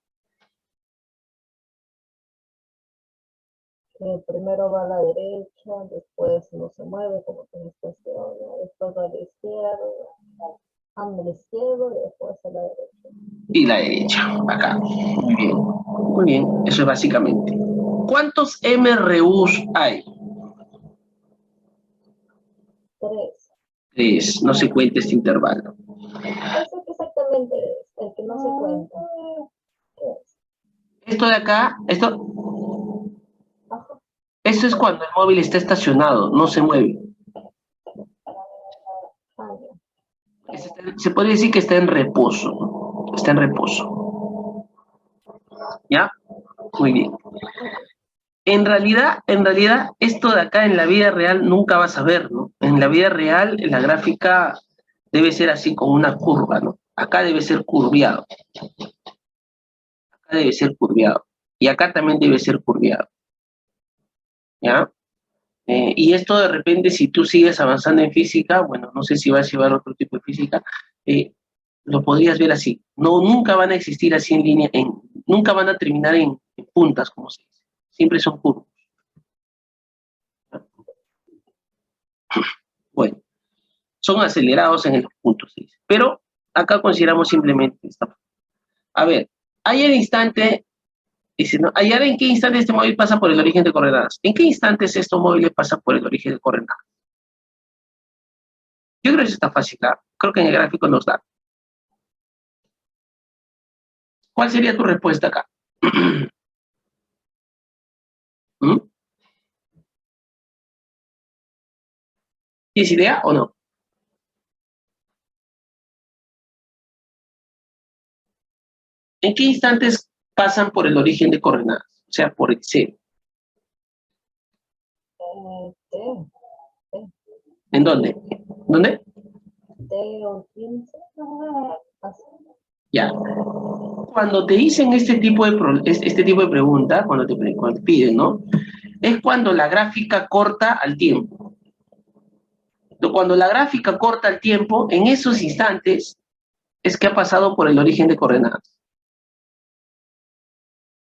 [SPEAKER 2] Primero va a la derecha, después no se mueve como que no estaciona, después va a la izquierda, a la izquierda y después a la derecha.
[SPEAKER 1] Y la derecha, acá. Muy bien, eso es básicamente. ¿Cuántos MRUs hay?
[SPEAKER 2] 3.
[SPEAKER 1] 3. No se cuenta este intervalo.
[SPEAKER 2] Eso que exactamente es, el que no se cuenta. ¿Qué es?
[SPEAKER 1] Esto de acá, esto
[SPEAKER 2] Ajá.
[SPEAKER 1] es cuando el móvil está estacionado, no se mueve.
[SPEAKER 2] Ah, ya.
[SPEAKER 1] Se puede decir que está en reposo, ¿no? Está en reposo. ¿Ya? Muy bien. En realidad, esto de acá en la vida real nunca vas a ver, ¿no? En la vida real, la gráfica debe ser así como una curva, ¿no? Acá debe ser curviado. Acá debe ser curviado. Y acá también debe ser curviado. ¿Ya? Y esto de repente, si tú sigues avanzando en física, bueno, no sé si vas a llevar otro tipo de física, lo podrías ver así. No, nunca van a existir así en línea, nunca van a terminar en puntas, como se dice. Siempre son curvos. Bueno, son acelerados en los puntos, se dice. Pero acá consideramos simplemente esta. A ver, hay el instante, dice, ¿no? Hallar en qué instante este móvil pasa por el origen de coordenadas. ¿En qué instantes estos móviles pasan por el origen de coordenadas? Yo creo que eso está fácil, ¿verdad? Creo que en el gráfico nos da. ¿Cuál sería tu respuesta acá? ¿Mm? ¿Tienes idea o no? ¿En qué instantes pasan por el origen de coordenadas? O sea, por el cero.
[SPEAKER 2] T.
[SPEAKER 1] ¿En dónde? ¿Dónde?
[SPEAKER 2] T o 15.
[SPEAKER 1] Ya. Cuando te dicen este tipo de pregunta, cuando te piden, ¿no? Es cuando la gráfica corta al tiempo. Cuando la gráfica corta el tiempo, en esos instantes es que ha pasado por el origen de coordenadas.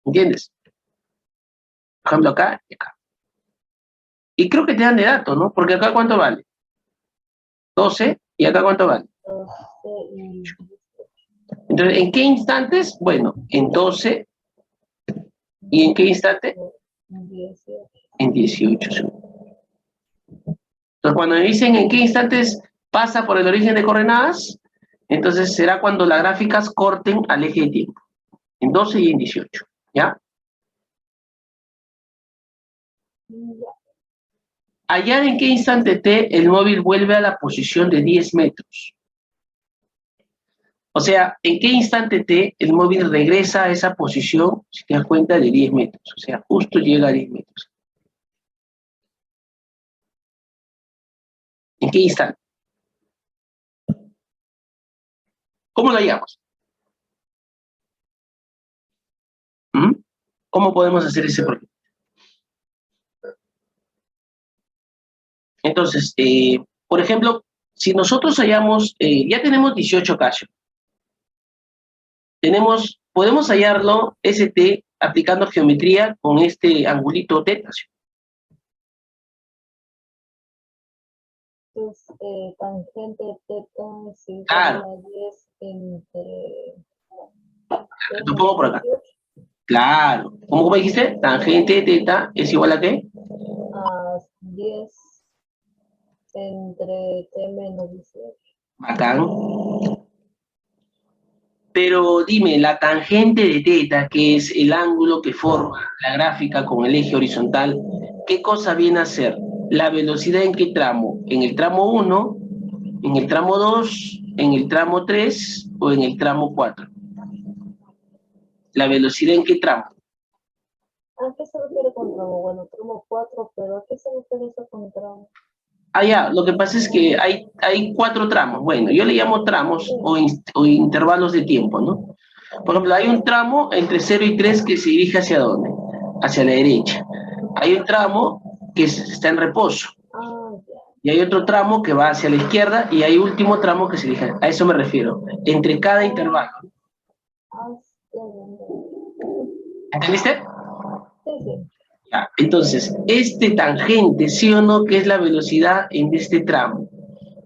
[SPEAKER 1] ¿Entiendes? Por ejemplo, acá y acá. Y creo que te dan de dato, ¿no? Porque acá ¿cuánto vale? 12, ¿y acá cuánto vale?
[SPEAKER 2] 12 y 18.
[SPEAKER 1] Entonces, ¿en qué instantes? Bueno, en 12. ¿Y en qué instante?
[SPEAKER 2] 18.
[SPEAKER 1] En 18 segundos. Entonces, cuando me dicen en qué instantes pasa por el origen de coordenadas, entonces será cuando las gráficas corten al eje de tiempo. En 12 y en 18. ¿Ya? Hallar en qué instante t el móvil vuelve a la posición de 10 metros. O sea, ¿en qué instante t el móvil regresa a esa posición, si te das cuenta, de 10 metros? O sea, justo llega a 10 metros. ¿En qué instante? ¿Cómo lo hallamos? ¿Mm? ¿Cómo podemos hacer ese problema? Entonces, por ejemplo, si nosotros hallamos, ya tenemos 18 casos. Podemos hallarlo, ST, aplicando geometría con este angulito teta.
[SPEAKER 2] Es tangente teta, si
[SPEAKER 1] Claro.
[SPEAKER 2] 10 entre...
[SPEAKER 1] Lo pongo por acá. Claro. ¿Cómo dijiste? Tangente teta es igual a ¿qué?
[SPEAKER 2] A 10 entre t menos 18.
[SPEAKER 1] Bacán. Pero dime, la tangente de teta, que es el ángulo que forma la gráfica con el eje horizontal, ¿qué cosa viene a ser? ¿La velocidad en qué tramo? ¿En el tramo 1, en el tramo 2, en el tramo 3 o en el tramo 4? ¿La velocidad en qué tramo?
[SPEAKER 2] ¿A qué se refiere con tramo? Bueno, tramo 4, pero ¿a qué se refiere eso con tramo?
[SPEAKER 1] Ah, ya, lo que pasa es que hay 4 tramos. Bueno, yo le llamo tramos o intervalos de tiempo, ¿no? Por ejemplo, hay un tramo entre 0 y 3 que se dirige ¿hacia dónde? Hacia la derecha. Hay un tramo que está en reposo. Y hay otro tramo que va hacia la izquierda y hay último tramo que se dirige. A eso me refiero. Entre cada intervalo. ¿Entendiste?
[SPEAKER 2] Sí, sí.
[SPEAKER 1] Ya, entonces, este tangente, ¿sí o no? ¿Qué es la velocidad en este tramo?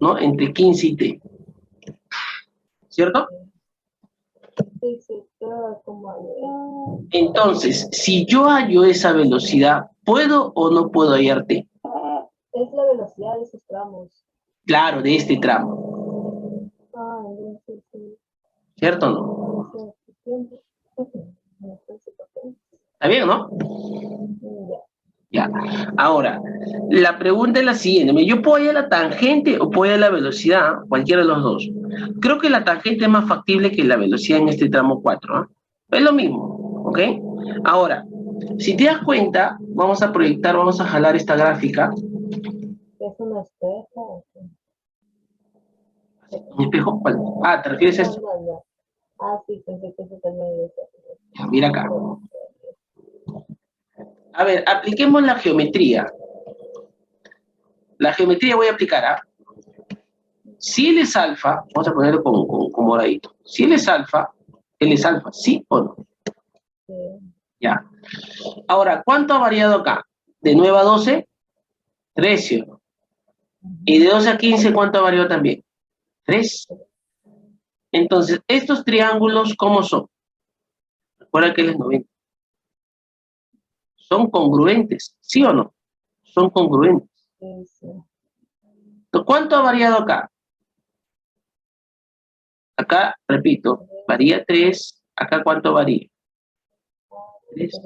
[SPEAKER 1] ¿No? Entre 15 y t. ¿Cierto?
[SPEAKER 2] Sí, sí, pero como...
[SPEAKER 1] Entonces, si yo hallo esa velocidad, ¿puedo o no puedo hallar t?
[SPEAKER 2] Es la velocidad de esos tramos.
[SPEAKER 1] Claro, de este tramo. ¿Cierto o no? ¿Está bien, no? Ya. Ahora, la pregunta es la siguiente. ¿Yo puedo ir a la tangente o puedo ir a la velocidad? Cualquiera de los dos. Creo que la tangente es más factible que la velocidad en este tramo 4. ¿Eh? Es lo mismo, ¿ok? Ahora, si te das cuenta, vamos a proyectar, vamos a jalar esta gráfica.
[SPEAKER 2] ¿Es un espejo?
[SPEAKER 1] ¿Un espejo? ¿Cuál? Ah, ¿te refieres a esto?
[SPEAKER 2] No. Ah, sí, pensé que eso también
[SPEAKER 1] Ya, mira acá. A ver, apliquemos la geometría. La geometría voy a aplicar a... Si él es alfa, vamos a ponerlo con moradito. Si él es alfa, ¿sí o no?
[SPEAKER 2] Sí.
[SPEAKER 1] Ya. Ahora, ¿cuánto ha variado acá? De 9 a 12, 13. Y de 12 a 15, ¿cuánto ha variado también? 3. Entonces, estos triángulos, ¿cómo son? Recuerda que él es 90. Son congruentes, ¿sí o no? Son congruentes.
[SPEAKER 2] Sí.
[SPEAKER 1] Entonces, ¿cuánto ha variado acá? Acá, repito, varía 3. ¿Acá cuánto varía? 3.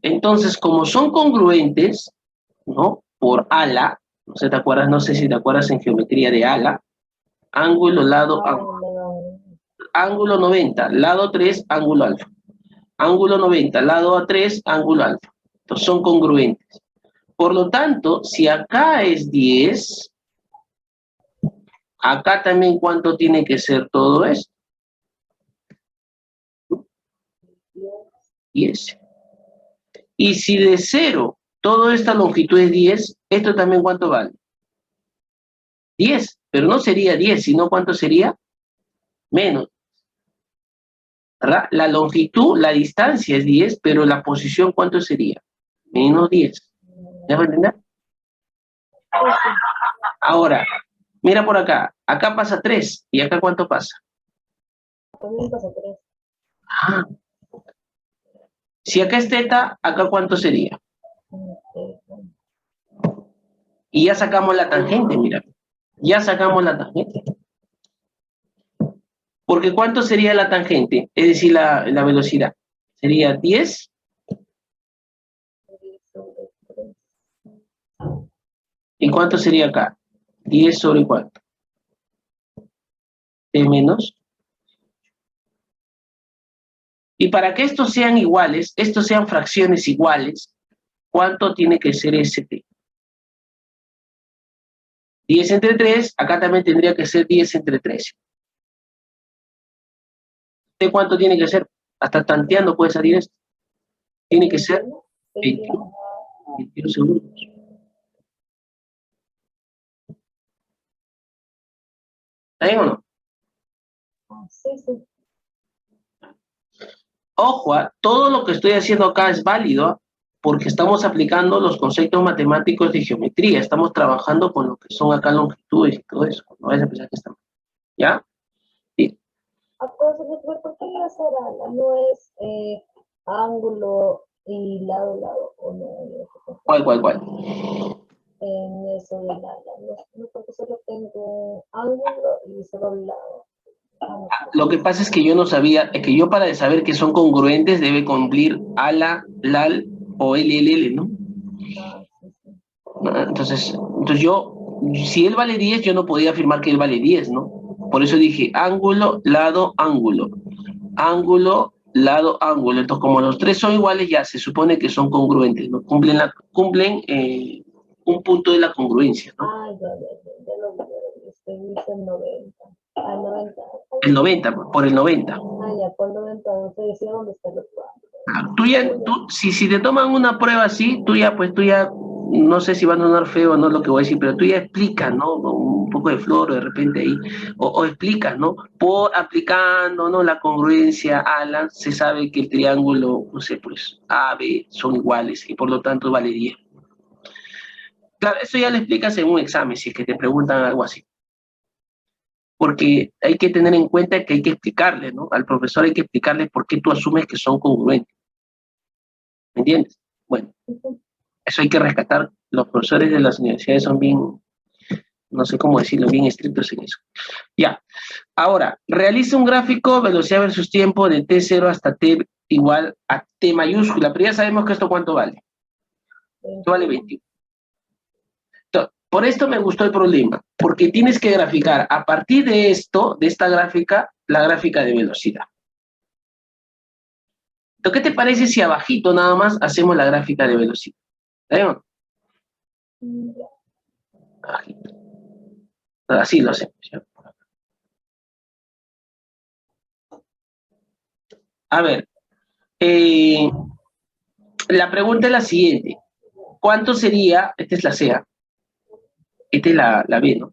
[SPEAKER 1] Entonces, como son congruentes, ¿no? Por ala, no sé, no sé si te acuerdas en geometría de ala, ángulo, lado, ángulo 90, lado 3, ángulo alfa. Ángulo 90, lado A3, ángulo alfa. Entonces son congruentes. Por lo tanto, si acá es 10, acá también ¿cuánto tiene que ser todo esto? 10. Y si de 0 toda esta longitud es 10, ¿esto también cuánto vale? 10, pero no sería 10, sino ¿cuánto sería? Menos. ¿Verdad? La longitud, la distancia es 10, pero la posición ¿cuánto sería? Menos 10. ¿Ya va a entender? Ahora, mira por acá. Acá pasa 3. ¿Y acá cuánto pasa?
[SPEAKER 2] También pasa 3.
[SPEAKER 1] Ah. Si acá es teta, ¿acá cuánto sería? Y ya sacamos la tangente, mira. Ya sacamos la tangente. Porque ¿cuánto sería la tangente? Es decir, la velocidad. Sería 10. ¿Y cuánto sería acá? 10 sobre cuánto. T menos. Y para que estos sean iguales, estos sean fracciones iguales, ¿cuánto tiene que ser ST? 10 entre 3, acá también tendría que ser 10 entre 13. ¿De cuánto tiene que ser? Hasta tanteando puede salir esto. Tiene que ser 21 segundos. ¿Está bien o no?
[SPEAKER 2] Sí.
[SPEAKER 1] Ojo, todo lo que estoy haciendo acá es válido porque estamos aplicando los conceptos matemáticos de geometría. Estamos trabajando con lo que son acá longitudes y todo eso. No vayas a pensar que estamos. ¿Ya? Sí.
[SPEAKER 2] ¿Por qué hacer ala? No es ángulo y lado, o no.
[SPEAKER 1] ¿Cuál?
[SPEAKER 2] En eso del ala. No, porque solo tengo ángulo y solo lado.
[SPEAKER 1] Lo que pasa es que yo no sabía, es que yo para saber que son congruentes debe cumplir ala, lal o LLL, ¿no?
[SPEAKER 2] Sí.
[SPEAKER 1] Entonces yo, si él vale 10, yo no podía afirmar que él vale 10, ¿no? Por eso dije ángulo, lado, ángulo. Ángulo, lado, ángulo. Entonces, como los tres son iguales, ya se supone que son congruentes, ¿no? Cumplen un punto de la congruencia, ¿no?
[SPEAKER 2] Ya lo vi, dice 90. Ah, 90.
[SPEAKER 1] El 90, por el 90.
[SPEAKER 2] Ya, por 90, no sé decía dónde está el
[SPEAKER 1] Si te toman una prueba así, tú ya, no sé si va a sonar feo o no lo que voy a decir, pero tú ya explicas, ¿no? Un poco de flor de repente ahí, o explicas, ¿no? Por aplicando, ¿no? La congruencia ALA, se sabe que el triángulo, no sé, pues A, B son iguales y por lo tanto vale 10. Claro, eso ya lo explicas en un examen, si es que te preguntan algo así. Porque hay que tener en cuenta que hay que explicarle, ¿no? Al profesor hay que explicarle por qué tú asumes que son congruentes. ¿Me entiendes? Bueno, eso hay que rescatar. Los profesores de las universidades son bien No sé cómo decirlo bien estrictos en eso. Ya. Ahora, realiza un gráfico velocidad versus tiempo de T0 hasta T igual a T mayúscula. Pero ya sabemos que esto ¿cuánto vale? Esto vale 21. Entonces, por esto me gustó el problema, porque tienes que graficar a partir de esto, de esta gráfica, la gráfica de velocidad. Entonces, ¿qué te parece si abajito nada más hacemos la gráfica de velocidad? ¿Está bien? Abajito. Así lo hacemos. ¿Ya? A ver, la pregunta es la siguiente. ¿Cuánto sería, esta es la C, esta es la B, ¿no?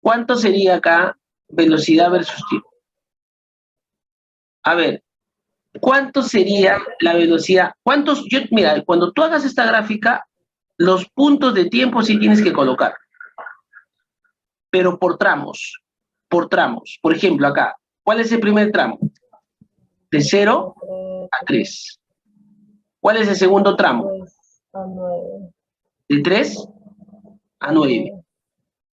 [SPEAKER 1] ¿Cuánto sería acá velocidad versus tiempo? A ver, ¿cuánto sería la velocidad? Mira, cuando tú hagas esta gráfica, los puntos de tiempo sí tienes que colocar, pero por tramos, por tramos. Por ejemplo, acá, ¿cuál es el primer tramo? De 0 a 3. ¿Cuál es el segundo tramo?
[SPEAKER 2] A 9.
[SPEAKER 1] De 3 a 9.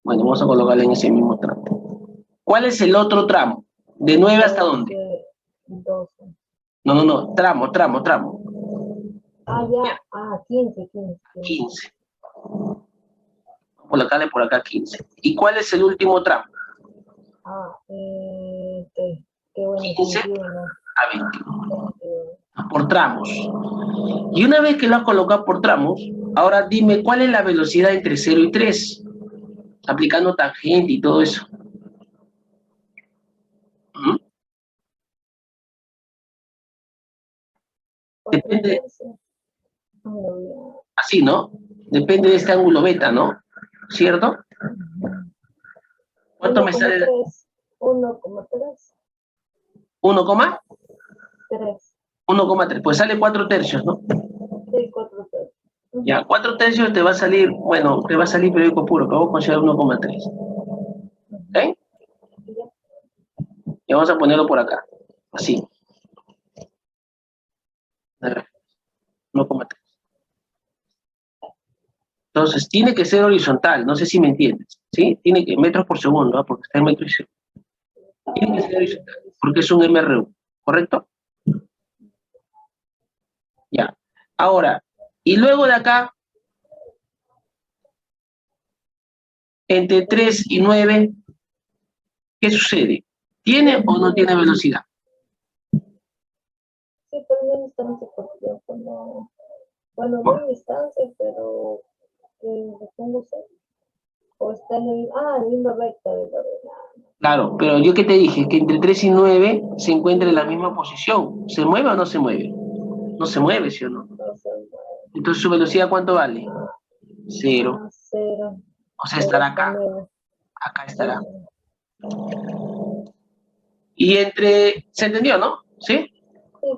[SPEAKER 1] Bueno, vamos a colocarlo en ese mismo tramo. ¿Cuál es el otro tramo? ¿De 9 hasta dónde?
[SPEAKER 2] 12.
[SPEAKER 1] No, tramo.
[SPEAKER 2] Ah, ya, 15.
[SPEAKER 1] 15. Colocarle por acá 15. ¿Y cuál es el último tramo?
[SPEAKER 2] Qué bueno.
[SPEAKER 1] 15 a 21. Por tramos. Y una vez que lo has colocado por tramos, ahora dime cuál es la velocidad entre 0 y 3, aplicando tangente y todo eso. ¿Mm? Depende, así, ¿no? Depende de este ángulo beta, ¿no? ¿Cierto? ¿Cuánto me sale?
[SPEAKER 2] 1,3.
[SPEAKER 1] 1,3. Pues sale 4 tercios, ¿no?
[SPEAKER 2] Sí, 4 tercios.
[SPEAKER 1] Ya, 4 tercios te va a salir, bueno, te va a salir periódico puro, que vamos a considerar 1,3. ¿Ok? Y vamos a ponerlo por acá, así. 1,3. Entonces, tiene que ser horizontal, no sé si me entiendes, ¿sí? Tiene que, metros por segundo, ¿no? Porque está en metro y segundo. Tiene que ser horizontal, porque es un MRU, ¿correcto? Ya. Ahora, y luego de acá, entre 3 y 9, ¿qué sucede? ¿Tiene o no tiene velocidad?
[SPEAKER 2] Sí, pero no hay distancia por tiempo, no. Bueno, no hay distancia, pero le pongo 6. O está en la misma recta de la verdad.
[SPEAKER 1] Claro, pero yo que te dije, que entre 3 y 9 se encuentra en la misma posición. ¿Se mueve o no se mueve? No se mueve, ¿sí o no?
[SPEAKER 2] No se mueve.
[SPEAKER 1] Entonces, ¿su velocidad cuánto vale? 0.
[SPEAKER 2] 0.
[SPEAKER 1] O sea, estará acá. Acá estará. Y entre, ¿se entendió, no? ¿Sí?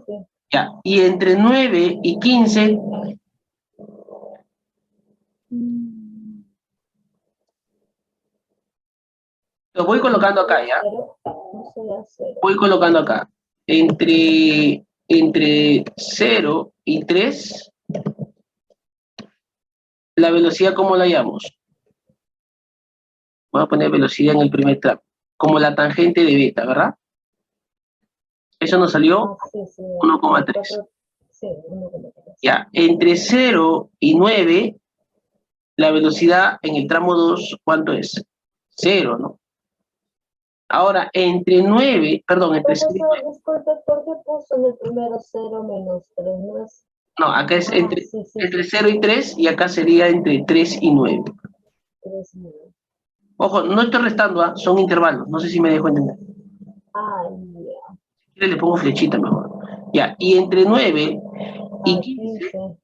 [SPEAKER 2] Sí.
[SPEAKER 1] Ya, y entre 9 y 15, lo voy colocando acá, ¿ya? Voy colocando acá. Entre 0 y 3, la velocidad, ¿cómo la llamamos? Voy a poner velocidad en el primer tramo. Como la tangente de beta, ¿verdad? Eso nos salió 1,3.
[SPEAKER 2] Sí, 1,3.
[SPEAKER 1] Ya, entre 0 y 9, la velocidad en el tramo 2, ¿cuánto es? 0, ¿no? Ahora, entre 9, perdón, entre 0 y 9.
[SPEAKER 2] Disculpe, ¿por qué puso en el primero 0 menos 3? ¿No es?
[SPEAKER 1] No, acá es entre 0 y 3, y acá sería entre 3 y 9.
[SPEAKER 2] 3 y 9.
[SPEAKER 1] Ojo, no estoy restando, son intervalos, no sé si me dejo entender.
[SPEAKER 2] Ya.
[SPEAKER 1] Si quiere le pongo flechita mejor. Ya, y entre 9 y 15,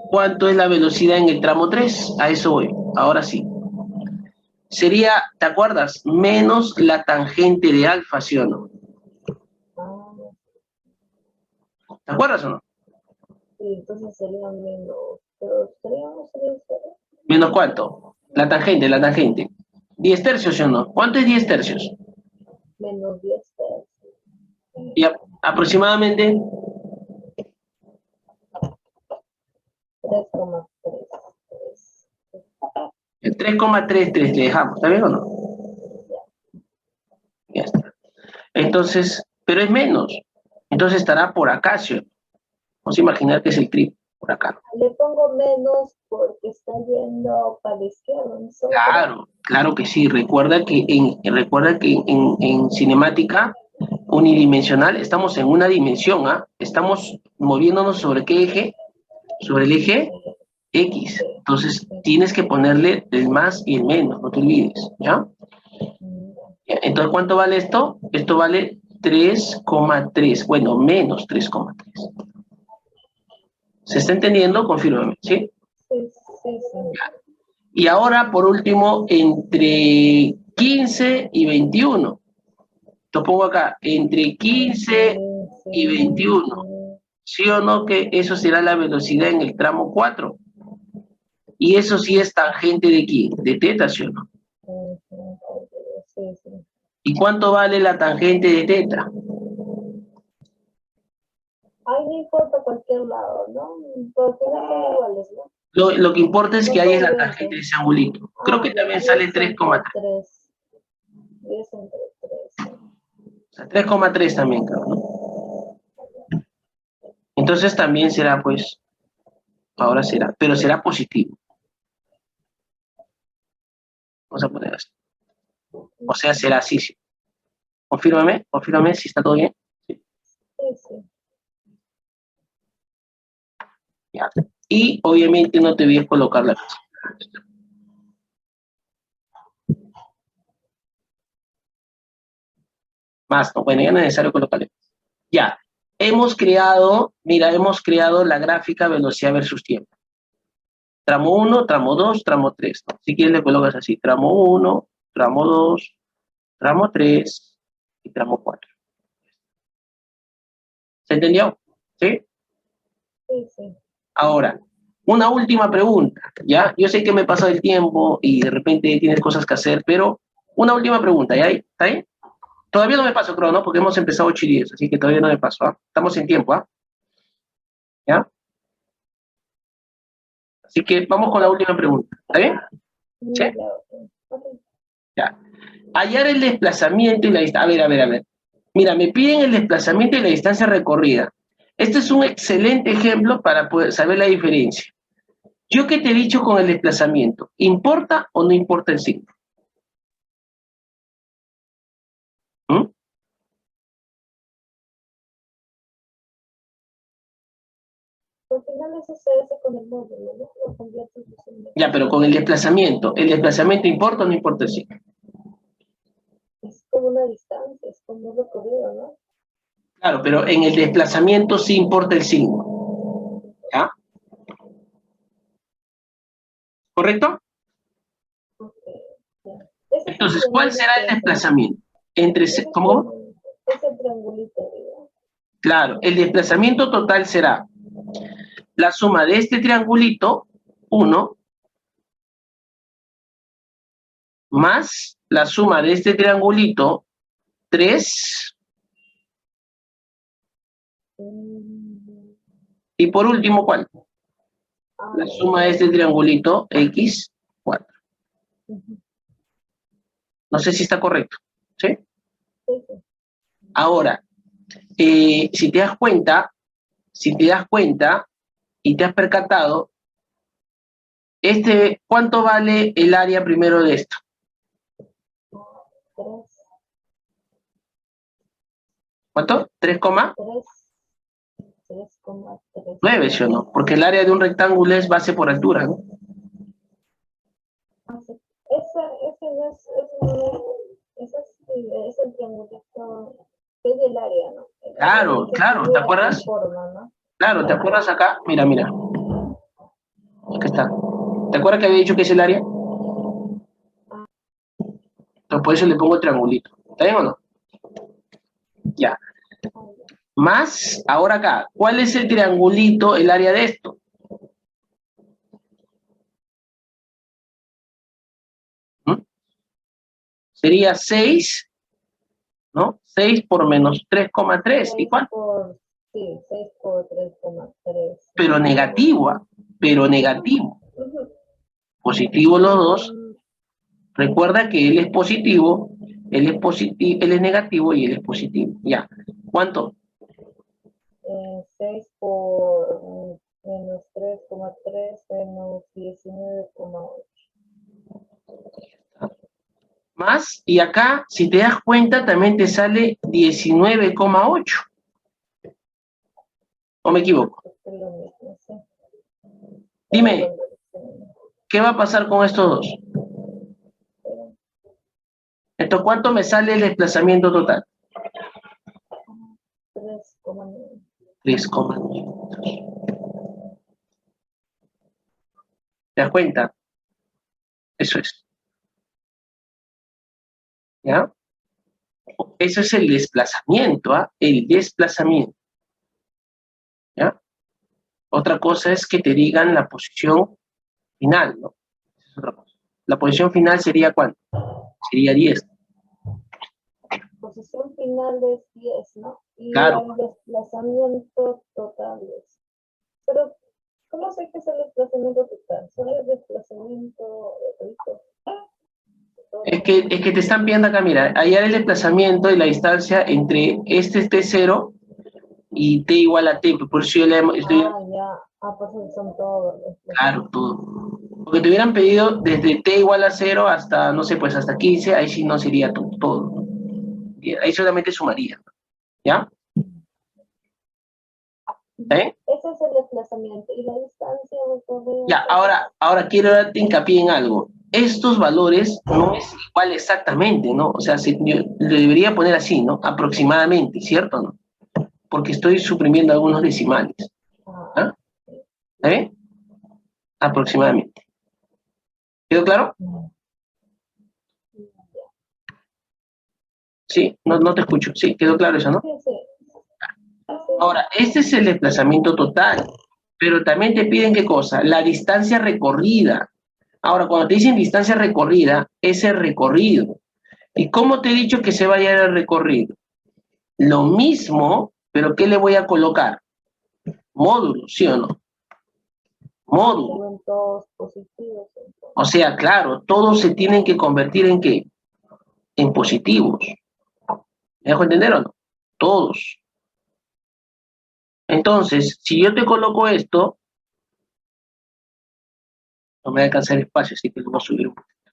[SPEAKER 1] ¿cuánto es la velocidad en el tramo 3? A eso voy, ahora sí. Sería, ¿te acuerdas? Menos la tangente de alfa, ¿sí o no? ¿Te acuerdas o no?
[SPEAKER 2] Sí, entonces sería menos. Pero sería 0.
[SPEAKER 1] ¿Menos cuánto? La tangente. 10 tercios, ¿sí o no? ¿Cuánto es 10 tercios?
[SPEAKER 2] Menos 10 tercios.
[SPEAKER 1] Y aproximadamente
[SPEAKER 2] 3,3.
[SPEAKER 1] El 3,33 le dejamos, ¿está bien o no? Ya está. Entonces, pero es menos. Entonces estará por acá, ¿sí? Vamos a imaginar que es el triple, por acá.
[SPEAKER 2] Le pongo menos porque está yendo para la izquierda.
[SPEAKER 1] Claro, claro que sí. Recuerda que en cinemática unidimensional estamos en una dimensión, ¿ah? Estamos moviéndonos sobre qué eje, sobre el eje X. Entonces tienes que ponerle el más y el menos, no te olvides, ¿ya? Entonces, ¿cuánto vale esto? Esto vale 3,3, bueno, menos 3,3. ¿Se está entendiendo? Confírmame, ¿sí?
[SPEAKER 2] Sí.
[SPEAKER 1] Y ahora, por último, entre 15 y 21. Lo pongo acá, entre 15 y 21. ¿Sí o no que eso será la velocidad en el tramo 4? Y eso sí es tangente de quién? De teta, ¿sí o no?
[SPEAKER 2] Sí.
[SPEAKER 1] ¿Y cuánto vale la tangente de teta?
[SPEAKER 2] Ahí no importa cualquier lado, ¿no? Porque no son iguales, ¿no?
[SPEAKER 1] Lo que importa es
[SPEAKER 2] No
[SPEAKER 1] que ahí es la
[SPEAKER 2] congruentes.
[SPEAKER 1] tangente de ese angulito. Creo que
[SPEAKER 2] Ya,
[SPEAKER 1] también
[SPEAKER 2] 10
[SPEAKER 1] sale 3,3.
[SPEAKER 2] entre 3. 10 entre 3.
[SPEAKER 1] O sea, 3,3 también, creo, ¿no? Entonces también será, pues, ahora será, pero será positivo. Vamos a poner así. O sea, será así, sí. Confírmame si está todo bien.
[SPEAKER 2] Sí.
[SPEAKER 1] Ya. Y obviamente no te voy a colocar la cosa. Más, no, bueno, ya no es necesario colocarle. Ya, hemos creado la gráfica velocidad versus tiempo. Tramo 1, tramo 2, tramo 3. ¿No? Si quieres le colocas así, tramo 1, tramo 2, tramo 3 y tramo 4. ¿Se entendió? ¿Sí?
[SPEAKER 2] Sí.
[SPEAKER 1] Ahora, una última pregunta, ¿ya? Yo sé que me pasa el tiempo y de repente tienes cosas que hacer, pero una última pregunta, ¿ya? ¿Está bien? Todavía no me paso, creo, ¿no? Porque hemos empezado 8 y 10, así que todavía no me paso, ¿ah? Estamos en tiempo, ¿ah? ¿Ya? Así que vamos con la última pregunta, ¿está bien? ¿Sí? Ya. Hallar el desplazamiento y la distancia. A ver. Mira, me piden el desplazamiento y la distancia recorrida. Este es un excelente ejemplo para poder saber la diferencia. Yo que te he dicho con el desplazamiento, ¿importa o no importa el signo? ¿Mm?
[SPEAKER 2] Al final eso se hace con el módulo, ¿no? Lo conviertes en...
[SPEAKER 1] Ya, pero con ¿el desplazamiento importa o no importa el signo?
[SPEAKER 2] Es como una distancia, es como un recorrido, ¿no?
[SPEAKER 1] Claro, pero en el desplazamiento sí importa el signo. ¿Ya? ¿Correcto? Entonces, ¿cuál será el desplazamiento? ¿Cómo?
[SPEAKER 2] Ese triangulito, digamos.
[SPEAKER 1] Claro, el desplazamiento total será la suma de este triangulito, 1, más la suma de este triangulito, 3, y por último, ¿cuál? La suma de este triangulito, x, 4. No sé si está correcto, ¿sí? Ahora, si te das cuenta y te has percatado, ¿cuánto vale el área primero de esto?
[SPEAKER 2] 3.
[SPEAKER 1] ¿Cuánto? 3,9, ¿sí o no? Porque el área de un rectángulo es base por altura, ¿no?
[SPEAKER 2] Ese es el triangulito, es del área, ¿no?
[SPEAKER 1] Claro, ¿te acuerdas? Claro, ¿te acuerdas acá? Mira. Acá está. ¿Te acuerdas que había dicho que es el área? Entonces por eso le pongo triangulito. ¿Está bien o no? Ya. Más, ahora acá, ¿cuál es el triangulito, el área de esto? Sería 6, ¿no? 6 por menos 3,3. ¿Y cuál?
[SPEAKER 2] Sí, 6 por 3,3.
[SPEAKER 1] Pero negativo. Positivo los dos. Recuerda que él es positivo, él es negativo y él es positivo. Ya. ¿Cuánto?
[SPEAKER 2] 6 por menos 3,3 menos 19,8.
[SPEAKER 1] Más, y acá, si te das cuenta, también te sale 19,8. ¿O me equivoco?
[SPEAKER 2] Es lo mismo, sí.
[SPEAKER 1] Dime, ¿qué va a pasar con estos dos? Entonces, ¿cuánto me sale el desplazamiento total?
[SPEAKER 2] 3,9.
[SPEAKER 1] 3,9. ¿Te das cuenta? Eso es. ¿Ya? Eso es el desplazamiento, ¿ah? El desplazamiento. ¿Ya? Otra cosa es que te digan la posición final, ¿no? Es otra cosa. La posición final sería ¿cuánto? Sería 10.
[SPEAKER 2] Posición final es 10, ¿no? Y
[SPEAKER 1] Claro.
[SPEAKER 2] el desplazamiento total es. Pero, ¿cómo sé que es el desplazamiento total? ¿Solo el desplazamiento de
[SPEAKER 1] Es que te están pidiendo acá, mira, hallar el desplazamiento y la distancia entre este T0 y T igual a T, por eso yo le estoy...
[SPEAKER 2] ya. Pues son todos.
[SPEAKER 1] Claro, todo. Porque te hubieran pedido desde T igual a 0 hasta, no sé, pues hasta 15, ahí sí no sería todo. Ahí solamente sumaría. ¿Ya? ¿Eh?
[SPEAKER 2] Ese es el desplazamiento. Y la distancia
[SPEAKER 1] Ya, ahora quiero darte hincapié en algo. Estos valores no es igual exactamente, ¿no? O sea, yo le debería poner así, ¿no? Aproximadamente, ¿cierto? ¿No? Porque estoy suprimiendo algunos decimales. ¿Ah? ¿Eh? Aproximadamente. ¿Quedó claro? Sí, no te escucho. Sí, quedó claro eso, ¿no? Ahora, este es el desplazamiento total, pero también te piden ¿qué cosa? La distancia recorrida. Ahora, cuando te dicen distancia recorrida, es el recorrido. ¿Y cómo te he dicho que se vaya el recorrido? Lo mismo, pero ¿qué le voy a colocar? Módulo, ¿sí o no? Módulo.
[SPEAKER 2] Todos positivos.
[SPEAKER 1] O sea, claro, todos se tienen que convertir en ¿qué? En positivos. ¿Me dejo entender o no? Todos. Entonces, si yo te coloco esto, no me va a alcanzar espacio, así que lo voy a subir un poquito.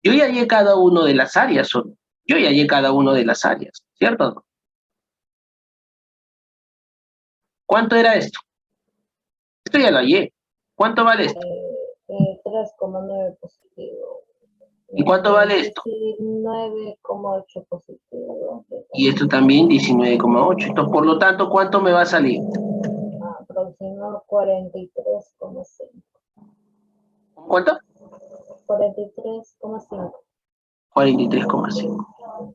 [SPEAKER 1] Yo ya hallé cada uno de las áreas, ¿o no? Yo ya hallé cada uno de las áreas, ¿cierto o no? ¿Cuánto era esto? Esto ya lo hallé. ¿Cuánto vale esto?
[SPEAKER 2] 3,9 positivo.
[SPEAKER 1] ¿Y cuánto vale esto?
[SPEAKER 2] 19,8 positivo.
[SPEAKER 1] Y esto también 19,8. Entonces, por lo tanto, ¿cuánto me va a salir?
[SPEAKER 2] Aproximado 43,5.
[SPEAKER 1] ¿Cuánto?
[SPEAKER 2] 43,5.
[SPEAKER 1] 43,5.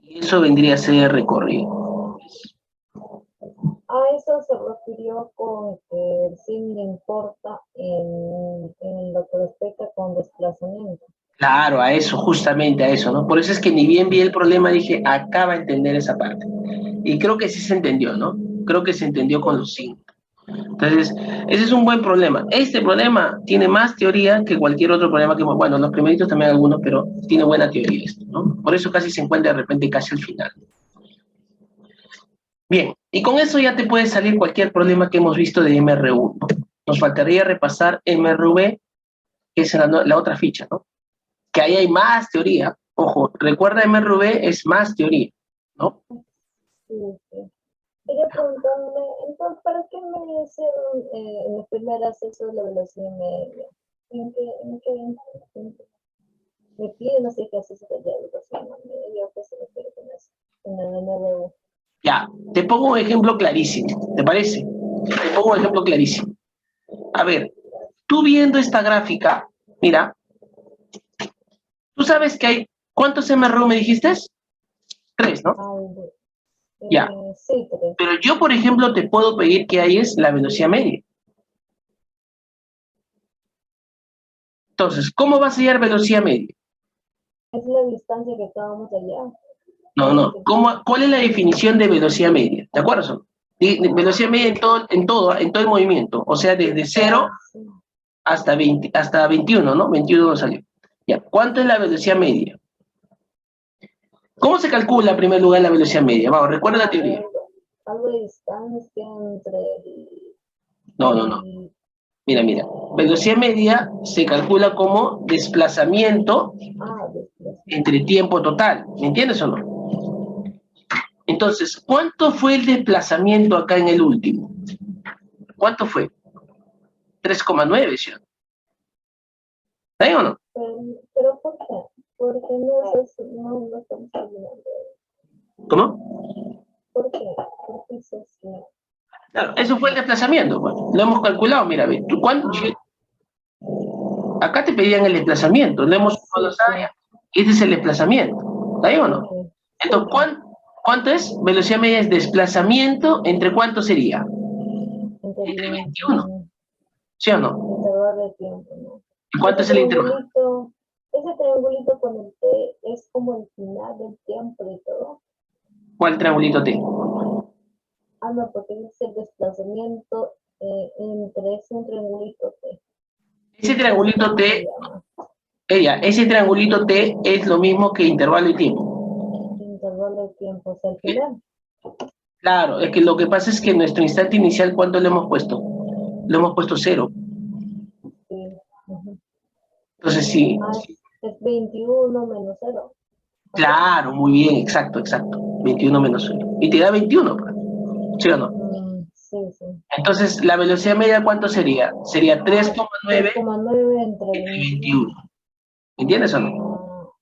[SPEAKER 1] Y eso vendría a ser el recorrido.
[SPEAKER 2] A eso se refirió con que el sin le importa en lo que respecta con desplazamiento.
[SPEAKER 1] Claro, a eso, justamente a eso, ¿no? Por eso es que ni bien vi el problema, dije, acá va a entender esa parte. Y creo que sí se entendió, ¿no? Creo que se entendió con los signos. Entonces, ese es un buen problema. Este problema tiene más teoría que cualquier otro problema que, bueno, los primeritos también algunos, pero tiene buena teoría esto, ¿no? Por eso casi se encuentra de repente casi al final. Bien, y con eso ya te puede salir cualquier problema que hemos visto de MRU, ¿no? Nos faltaría repasar MRV, que es la otra ficha, ¿no? Que ahí hay más teoría. Ojo, recuerda MRV es más teoría, ¿no?
[SPEAKER 2] Sí. Quería preguntarle, entonces, ¿para qué me hicieron en las primeras eso de la velocidad media? ¿En qué me piden no sé qué haces de la velocidad media o qué se refiere con eso? En el MRU.
[SPEAKER 1] Ya, te pongo un ejemplo clarísimo, ¿te parece? Te pongo un ejemplo clarísimo. A ver, tú viendo esta gráfica, mira, tú sabes que hay, ¿cuántos MRU me dijiste? 3, ¿no? Ya.
[SPEAKER 2] Sí, 3.
[SPEAKER 1] Pero yo, por ejemplo, te puedo pedir que ahí es la velocidad media. Entonces, ¿cómo vas a hallar velocidad media?
[SPEAKER 2] Es la distancia que estábamos allá.
[SPEAKER 1] No. ¿Cuál es la definición de velocidad media? ¿De acuerdo? Velocidad media en todo el movimiento. O sea, desde 0 hasta 20, hasta 21, ¿no? 21 salió. Ya, ¿cuánto es la velocidad media? ¿Cómo se calcula en primer lugar la velocidad media? Vamos, recuerda la teoría.
[SPEAKER 2] Algo de distancia entre
[SPEAKER 1] No. Mira. Velocidad media se calcula como desplazamiento entre tiempo total. ¿Me entiendes o no? Entonces, ¿cuánto fue el desplazamiento acá en el último? ¿Cuánto fue? 3,9, ¿sí? ¿Está bien o no?
[SPEAKER 2] Pero ¿por qué? Porque no estamos hablando.
[SPEAKER 1] ¿Cómo?
[SPEAKER 2] ¿Por qué? Porque eso sí.
[SPEAKER 1] Claro, eso fue el desplazamiento. Bueno, lo hemos calculado, mira, ve, acá te pedían el desplazamiento, lo hemos sumado esa área, este es el desplazamiento. ¿Está bien o no? Entonces, ¿cuánto es? Velocidad media es desplazamiento, ¿entre cuánto sería? Entre 21. ¿Sí o no?
[SPEAKER 2] Intervalo de tiempo, ¿no?
[SPEAKER 1] ¿Y cuánto es el intervalo?
[SPEAKER 2] Ese triangulito con el T es como el final del tiempo y todo.
[SPEAKER 1] ¿Cuál triangulito T?
[SPEAKER 2] No, porque es el desplazamiento entre ese triangulito T.
[SPEAKER 1] Ese triangulito T, ese triangulito T es lo mismo que intervalo de tiempo.
[SPEAKER 2] Intervalo de tiempo, o sea, el final.
[SPEAKER 1] Claro, es que lo que pasa es que en nuestro instante inicial, ¿cuánto le hemos puesto? Le hemos puesto 0.
[SPEAKER 2] Sí.
[SPEAKER 1] Entonces sí.
[SPEAKER 2] Es 21 menos 0.
[SPEAKER 1] Claro, muy bien, exacto. 21 menos 1. Y te da 21, ¿sí o no?
[SPEAKER 2] Sí.
[SPEAKER 1] Entonces, ¿la velocidad media cuánto sería? Sería 3,9
[SPEAKER 2] entre
[SPEAKER 1] 21. ¿Me entiendes o no?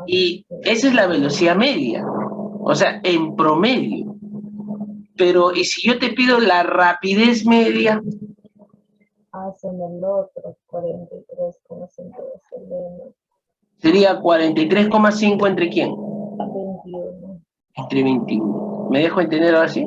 [SPEAKER 1] Y esa es la velocidad media. O sea, en promedio. Pero, ¿y si yo te pido la rapidez media?
[SPEAKER 2] Hacen el otro, 43,5.
[SPEAKER 1] Sería 43,5 ¿entre quién?
[SPEAKER 2] 21.
[SPEAKER 1] Entre 21. ¿Me dejo entender ahora sí?